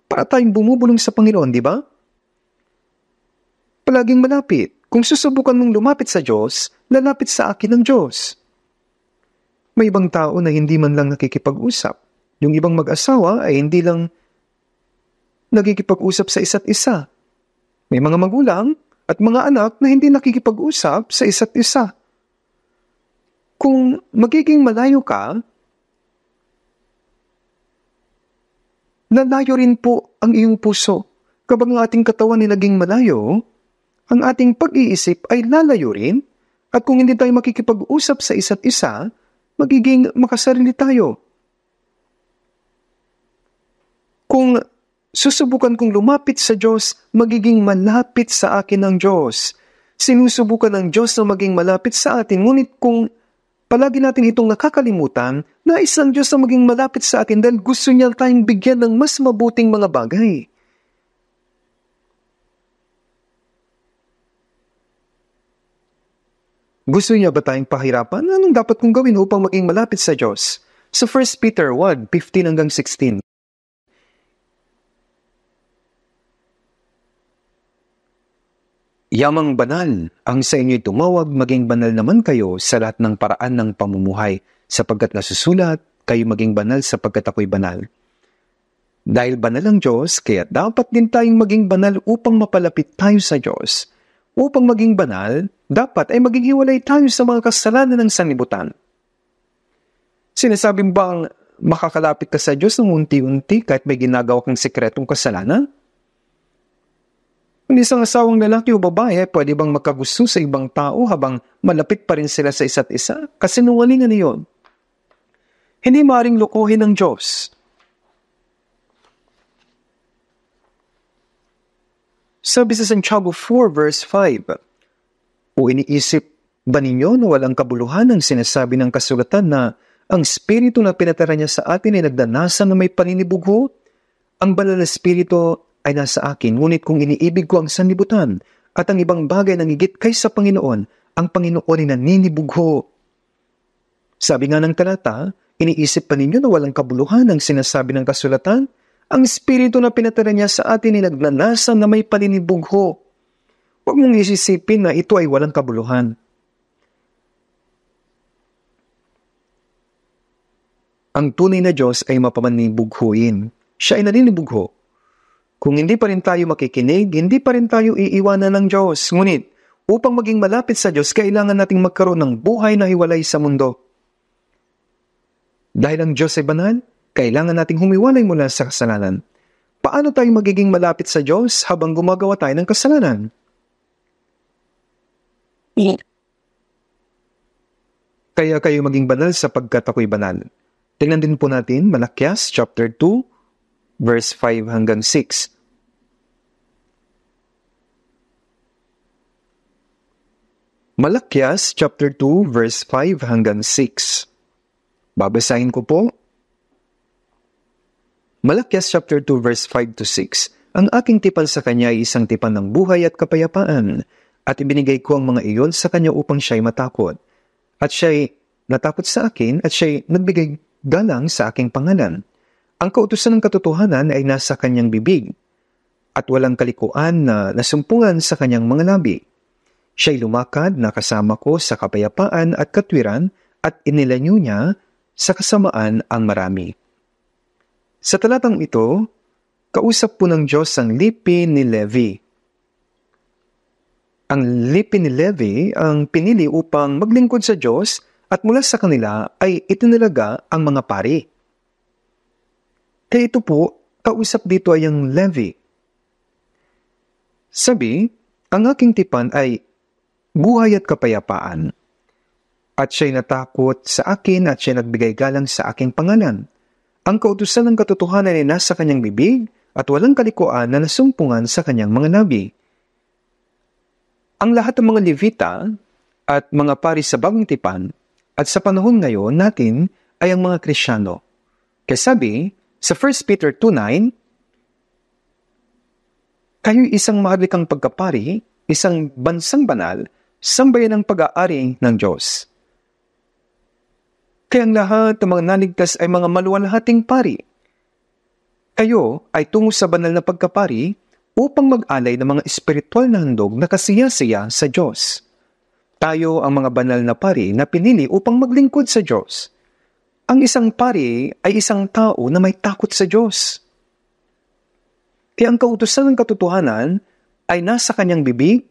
Para tayong bumubulong sa Panginoon, di ba? Palaging malapit. Kung susubukan mong lumapit sa Diyos, lalapit sa akin ng Diyos. May ibang tao na hindi man lang nakikipag-usap. Yung ibang mag-asawa ay hindi lang nakikipag-usap sa isa't isa. May mga magulang at mga anak na hindi nakikipag-usap sa isa't isa. Kung magiging malayo ka, lalayo rin po ang iyong puso. Kapag ang ating katawan ay naging malayo, ang ating pag-iisip ay lalayo rin, at kung hindi tayo makikipag-usap sa isa't isa, magiging makasarili tayo. Kung susubukan kong lumapit sa Diyos, magiging malapit sa akin ang Diyos. Sinusubukan ng Diyos na maging malapit sa atin, ngunit kung palagi natin itong nakakalimutan, nais ng Diyos na maging malapit sa atin dahil gusto niya tayong bigyan ng mas mabuting mga bagay. Gusto niya ba tayong pahirapan? Anong dapat kong gawin upang maging malapit sa Diyos? Sa 1 Peter 1:15 hanggang 16. Yamang banal, ang sa inyo'y tumawag, maging banal naman kayo sa lahat ng paraan ng pamumuhay, sapagkat nasusulat, kayo maging banal sapagkat ako'y banal. Dahil banal ang Diyos, kaya dapat din tayong maging banal upang mapalapit tayo sa Diyos. Upang maging banal, dapat ay maging hiwalay tayo sa mga kasalanan ng sanlibutan. Sinasabing bang makakalapit ka sa Diyos ng unti-unti kahit may ginagawa kang sekretong kasalanan? Kung isang asawang lalaki o babae, pwede bang magkagusto sa ibang tao habang malapit pa rin sila sa isa't isa? Kasinungalingan niyon. Hindi maaaring lokohin ng Diyos. Sabi sa Santiago 4 verse 5, o iniisip ba ninyo na walang kabuluhan ang sinasabi ng kasulatan na ang Espiritu na pinatara niya sa atin ay nagdanasan na may paninibugho? Ang banal na Espiritu ay nasa akin, ngunit kung iniibig ko ang sanlibutan at ang ibang bagay na higit kaysa Panginoon, ang Panginoon ay naninibugho. Sabi nga ng talata, iniisip pa ninyo na walang kabuluhan ang sinasabi ng kasulatan? Ang Espiritu na pinatara niya sa atin ay nagnanasan na may paninibugho. Huwag mong isisipin na ito ay walang kabuluhan. Ang tunay na Diyos ay mapamanibughuin. Siya ay naninibugho. Kung hindi pa rin tayo makikinig, hindi pa rin tayo iiwanan ng Diyos. Ngunit, upang maging malapit sa Diyos, kailangan nating magkaroon ng buhay na hiwalay sa mundo. Dahil ang Diyos ay banal, kailangan nating humiwalay mula sa kasalanan. Paano tayo magiging malapit sa Diyos habang gumagawa tayo ng kasalanan? Kaya kayo maging banal sapagkat ako'y banal. Tingnan din po natin Malakias chapter 2 verse 5 hanggang 6. Malakias chapter 2 verse 5 hanggang 6. Babasahin ko po. Malakias chapter 2 verse 5 to 6. Ang aking tipan sa kanya ay isang tipan ng buhay at kapayapaan, at ibinigay ko ang mga iyon sa kanya upang siya'y matakot. At siya'y natakot sa akin, at siya'y nagbigay galang sa aking pangalan. Ang kautusan ng katotohanan ay nasa kanyang bibig, at walang kalikuan na nasumpungan sa kanyang mga labi. Siya'y lumakad na kasama ko sa kapayapaan at katwiran, at inilanyo niya sa kasamaan ang marami. Sa talatang ito, kausap po ng Diyos ang lipi ni Levi. Ang lipi ni Levi ang pinili upang maglingkod sa Diyos, at mula sa kanila ay itinalaga ang mga pari. Kaya ito po, kausap dito ay ang Levi. Sabi, ang aking tipan ay buhay at kapayapaan, at siya'y natakot sa akin at siya'y nagbigay galang sa aking pangalan. Ang kautusan ng katotohanan ay nasa kanyang bibig at walang kalikuan na nasumpungan sa kanyang mga labi. Ang lahat ng mga Levita at mga pari sa bagong tipan at sa panahon ngayon natin ay ang mga Kristyano. Kaya sabi, sa 1 Peter 2:9, kayo'y isang maharlikang pagkapari, isang bansang banal, sambayan ng pag-aari ng Diyos. Kaya ang lahat ng mga naligtas ay mga maluwalhating pari. Kayo ay tungo sa banal na pagkapari upang mag-alay ng mga espiritual na handog na kasiya-siya sa Diyos. Tayo ang mga banal na pari na pinili upang maglingkod sa Diyos. Ang isang pari ay isang tao na may takot sa Diyos. Kaya ang kautusan ng katotohanan ay nasa kanyang bibig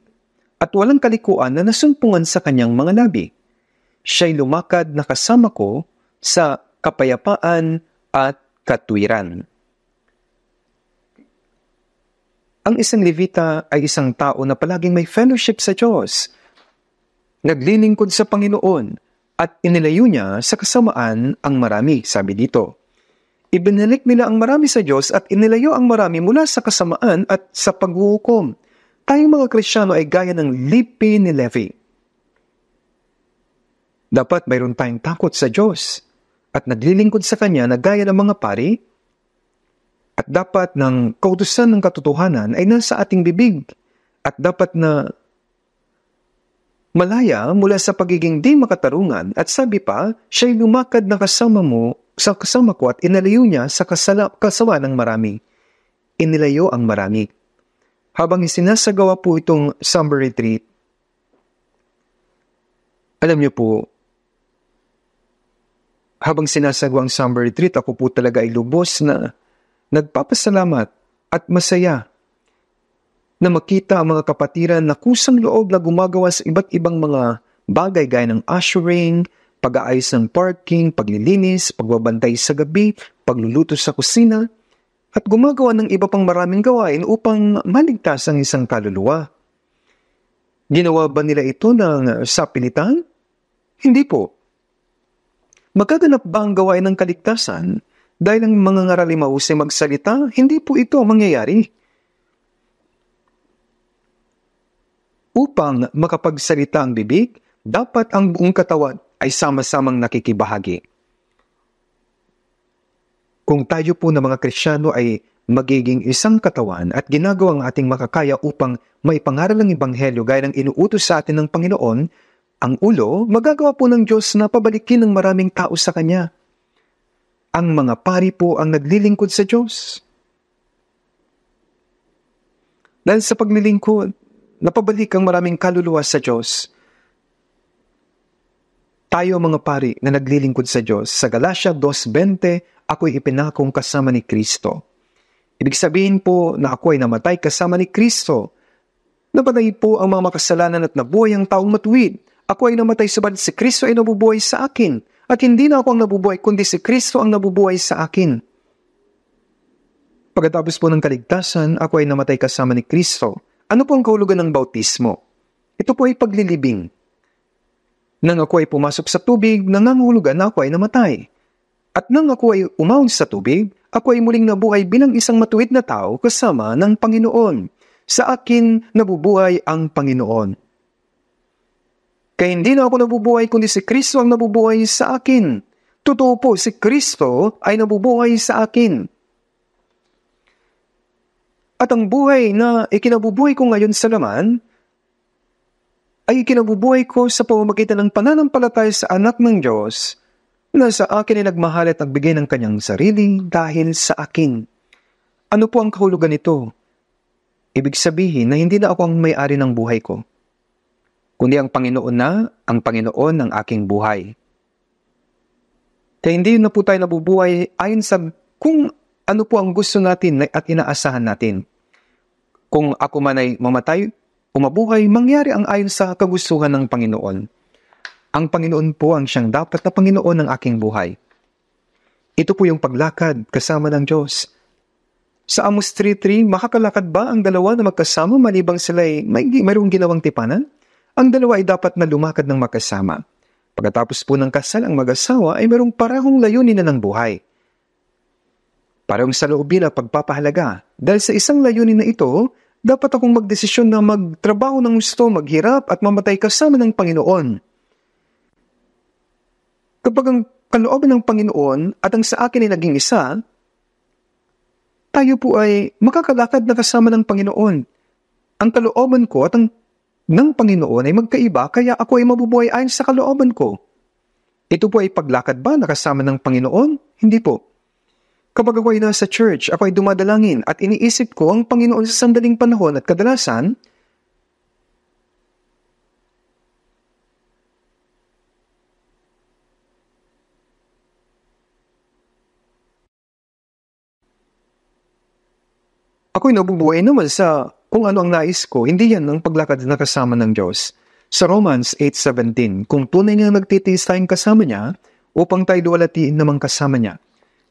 at walang kalikuan na nasumpungan sa kanyang mga labi. Siya'y lumakad na kasama ko sa kapayapaan at katwiran. Ang isang Levita ay isang tao na palaging may fellowship sa Diyos. Naglilingkod sa Panginoon at inilayo niya sa kasamaan ang marami, sabi dito. Ibinalik nila ang marami sa Diyos at inilayo ang marami mula sa kasamaan at sa paghuhukom. Tayong mga Kristyano ay gaya ng lipi ni Levi. Dapat mayroon tayong takot sa Diyos at naglilingkod sa Kanya na gaya ng mga pari, at dapat ng kautusan ng katotohanan ay nasa ating bibig, at dapat na Malaya mula sa pagiging di makatarungan at sabi pa, siya'y lumakad na kasama ko at inalayo niya sa kasawa ng marami. Inilayo ang marami. Habang isinasagawa po itong summer retreat, alam niyo po, habang sinasagawa ang summer retreat, ako po talaga ay lubos na nagpapasalamat at masaya na makita ang mga kapatiran na kusang loob na gumagawa sa iba't ibang mga bagay gaya ng ushering, pag-aayos ng parking, paglilinis, pagbabantay sa gabi, pagluluto sa kusina, at gumagawa ng iba pang maraming gawain upang maligtas ang isang kaluluwa. Ginawa ba nila ito ng sapilitan? Hindi po. Magaganap ba ang gawain ng kaligtasan dahil ang mga ngarali mahusay magsalita? Hindi po ito mangyayari. Upang makapagsalita ang bibig, dapat ang buong katawan ay sama-samang nakikibahagi. Kung tayo po na mga Kristiyano ay magiging isang katawan at ginagawa ang ating makakaya upang maipangaral ang Ebanghelyo gaya ng inuutos sa atin ng Panginoon, ang ulo, magagawa po ng Diyos na pabalikin ng maraming tao sa Kanya. Ang mga pari po ang naglilingkod sa Diyos. Dahil sa paglilingkod, napabalik ang maraming kaluluwa sa Diyos. Tayo mga pari na naglilingkod sa Diyos, sa Galatia 2:20, ako'y ipinakong kasama ni Kristo. Ibig sabihin po na ako ay namatay kasama ni Kristo. Nabatay po ang mga makasalanan at nabuhay ang taong matuwid. Ako ay namatay sabalit si Kristo ay nabubuhay sa akin. At hindi na ako ang nabubuhay, kundi si Kristo ang nabubuhay sa akin. Pagkatapos po ng kaligtasan, ako ay namatay kasama ni Kristo. Ano po ang kahulugan ng bautismo? Ito po ay paglilibing. Nang ako ay pumasok sa tubig, nangangahulugan na ako ay namatay. At nang ako ay umahon sa tubig, ako ay muling nabuhay bilang isang matuwid na tao kasama ng Panginoon. Sa akin nabubuhay ang Panginoon. Kaya hindi na ako nabubuhay kundi si Kristo ang nabubuhay sa akin. Totoo po, si Kristo ay nabubuhay sa akin. At ang buhay na ikinabubuhay ko ngayon sa laman, ay ikinabubuhay ko sa pamamagitan ng pananampalataya sa anak ng Diyos na sa akin ay nagmahal at nagbigay ng kanyang sarili dahil sa akin. Ano po ang kahulugan nito? Ibig sabihin na hindi na ako ang may-ari ng buhay ko, kundi ang Panginoon na ang Panginoon ng aking buhay. Kaya hindi na po tayo nabubuhay ayon sa kung ano po ang gusto natin at inaasahan natin. Kung ako man ay mamatay o mabuhay, mangyari ang ayon sa kagustuhan ng Panginoon. Ang Panginoon po ang siyang dapat na Panginoon ng aking buhay. Ito po yung paglakad kasama ng Diyos. Sa Amos 3:3, makakalakad ba ang dalawa na magkasama malibang sila ay mayroong ginawang tipanan? Ang dalawa ay dapat na lumakad ng magkasama. Pagkatapos po ng kasal, ang mag-asawa ay mayroong parehong layunin na ng buhay. Parehong saloobin at pagpapahalaga. Dahil sa isang layunin na ito, dapat akong magdesisyon na magtrabaho ng gusto, maghirap at mamatay kasama ng Panginoon. Kapag ang kalooban ng Panginoon at ang sa akin ay naging isa, tayo po ay makakalakad na kasama ng Panginoon. Ang kalooban ko at ang ng Panginoon ay magkaiba, kaya ako ay mabubuhay ayon sa kalooban ko. Ito po ay paglakad ba na kasama ng Panginoon? Hindi po. Kapag ako ay nasa church, ako ay dumadalangin at iniisip ko ang Panginoon sa sandaling panahon at kadalasan, ako'y nabubuhay naman sa kung ano ang nais ko. Hindi yan ang paglakad na kasama ng Diyos. Sa Romans 8:17, kung tunay nga nagtitiis tayong kasama niya, upang tayo luwalatiin namang kasama niya.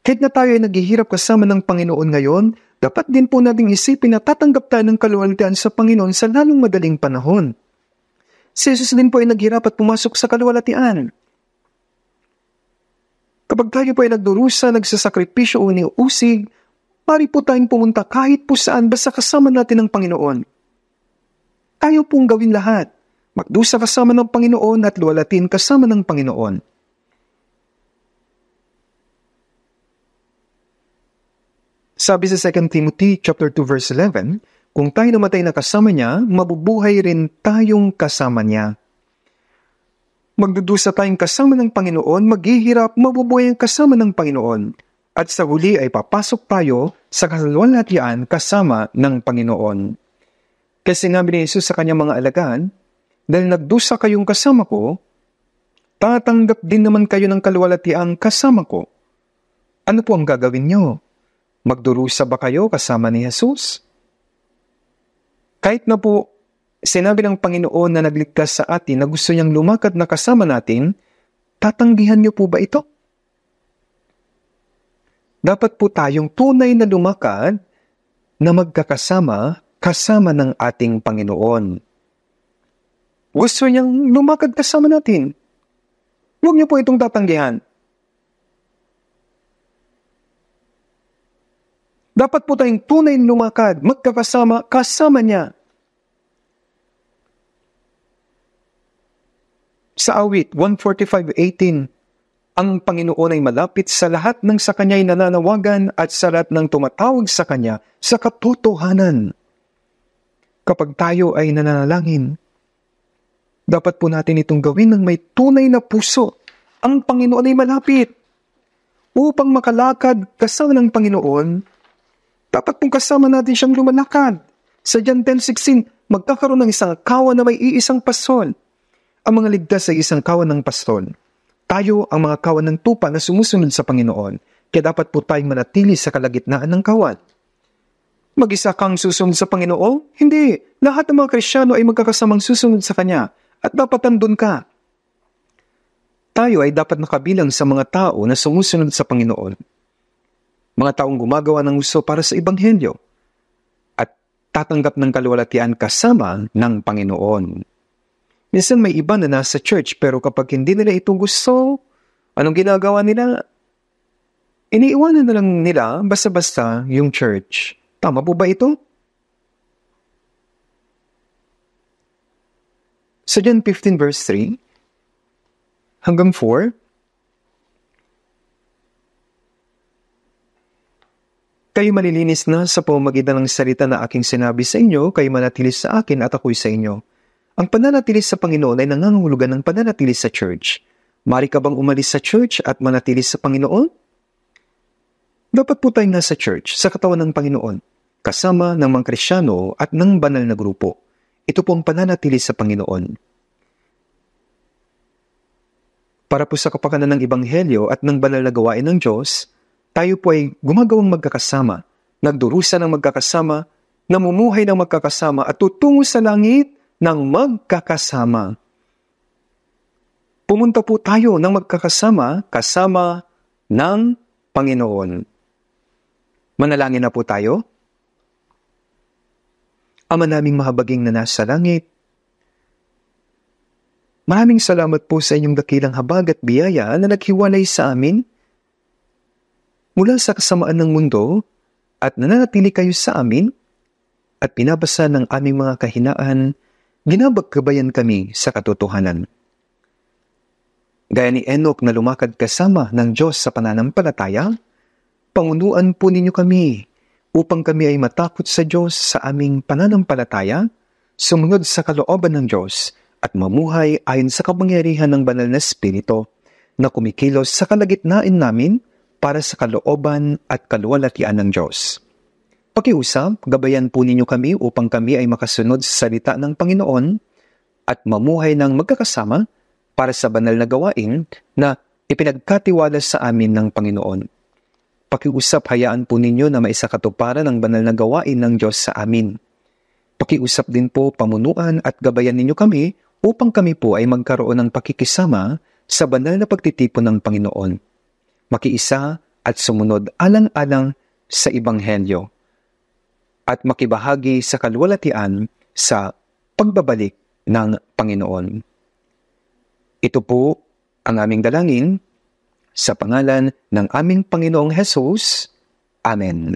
Kahit na tayo ay naghihirap kasama ng Panginoon ngayon, dapat din po nating isipin na tatanggap tayo ng kaluwalhatian sa Panginoon sa lalong madaling panahon. Si Jesus din po ay naghirap at pumasok sa kaluwalhatian. Kapag tayo po ay nagdurusa, nagsasakripisyo o iniusig, pari po tayong pumunta kahit po saan basta kasama natin ng Panginoon. Ayaw pong gawin lahat. Magdusa kasama ng Panginoon at luwalatin kasama ng Panginoon. Sabi sa 2 Timothy chapter 2 verse 11, kung tayo namatay na kasama niya, mabubuhay rin tayong kasama niya. Magdudusa tayong kasama ng Panginoon, maghihirap, mabubuhay ang kasama ng Panginoon. At sa huli ay papasok tayo sa kaluwalhatian kasama ng Panginoon. Kasi sinabi ni Jesus sa kanyang mga alagad, dahil nagdusa kayong kasama ko, tatanggap din naman kayo ng kaluwalhatian kasama ko. Ano po ang gagawin nyo? Magdurusa ba kayo kasama ni Jesus? Kahit na po sinabi ng Panginoon na nagligtas sa atin na gusto niyang lumakad na kasama natin, tatanggihan niyo po ba ito? Dapat po tayong tunay na lumakad na magkakasama kasama ng ating Panginoon. Gusto niyang lumakad kasama natin. Huwag niyo po itong tatanggihan. Dapat po tayong tunay na lumakad, magkakasama kasama niya. Sa awit 145:18, ang Panginoon ay malapit sa lahat ng sa Kanya'y nananawagan at sa lahat ng tumatawag sa Kanya sa katotohanan. Kapag tayo ay nananalangin, dapat po natin itong gawin ng may tunay na puso. Ang Panginoon ay malapit. Upang makalakad kasama ng Panginoon, dapat pong kasama natin siyang lumalakad. Sa John 10:16, magkakaroon ng isang kawan na may iisang pastol. Ang mga ligtas ay isang kawan ng pastol. Tayo ang mga kawan ng tupa na sumusunod sa Panginoon, kaya dapat po tayong manatili sa kalagitnaan ng kawan. Mag-isa kang susunod sa Panginoon? Hindi. Lahat ng mga Kristiyano ay magkakasamang susunod sa Kanya at dapat andun ka. Tayo ay dapat nakabilang sa mga tao na sumusunod sa Panginoon. Mga taong gumagawa ng gusto para sa Ebanghelyo at tatanggap ng kaluwalhatian kasama ng Panginoon. Minsan may iba na nasa church pero kapag hindi nila ito gusto, anong ginagawa nila? Iniiwanan na lang nila basta-basta yung church. Tama po ba ito? Sa John 15 verse 3 hanggang 4, kayo malilinis na sa pamamagitan ng salita na aking sinabi sa inyo, kayo manatili sa akin at ako'y sa inyo. Ang pananatili sa Panginoon ay nangangahulugan ng pananatili sa church. Mari ka bang umalis sa church at manatili sa Panginoon? Dapat po tayong nasa church, sa katawan ng Panginoon, kasama ng mga Kristiyano at ng banal na grupo. Ito po ang pananatili sa Panginoon. Para po sa kapakanan ng Ebanghelyo at ng banal na gawain ng Diyos, tayo po ay gumagawang magkakasama, nagdurusa ng magkakasama, namumuhay ng magkakasama at tutungo sa langit ng magkakasama. Pumunta po tayo ng magkakasama kasama ng Panginoon. Manalangin na po tayo. Ama naming mahabaging na nasa langit, maraming salamat po sa inyong dakilang habag at biyaya na naghiwalay sa amin mula sa kasamaan ng mundo at nananatili kayo sa amin at pinabasa ng aming mga kahinaan, ginabagkabayan kami sa katotohanan. Gaya ni Enoch na lumakad kasama ng Diyos sa pananampalataya, pangunuan po ninyo kami upang kami ay matakot sa Diyos sa aming pananampalataya, sumunod sa kalooban ng Diyos at mamuhay ayon sa kapangyarihan ng banal na Espiritu na kumikilos sa kalagitnaan namin para sa kalooban at kaluwalhatian ng Diyos. Pakiusap, gabayan po ninyo kami upang kami ay makasunod sa salita ng Panginoon at mamuhay ng magkakasama para sa banal na gawain na ipinagkatiwala sa amin ng Panginoon. Pakiusap, hayaan po ninyo na maisakatuparan ang banal na gawain ng Diyos sa amin. Pakiusap din po, pamunuan at gabayan ninyo kami upang kami po ay magkaroon ng pakikisama sa banal na pagtitipon ng Panginoon. Makiisa at sumunod alang-alang sa Ebanghelyo at makibahagi sa kaluwalhatian sa pagbabalik ng Panginoon. Ito po ang aming dalangin sa pangalan ng aming Panginoong Hesus. Amen.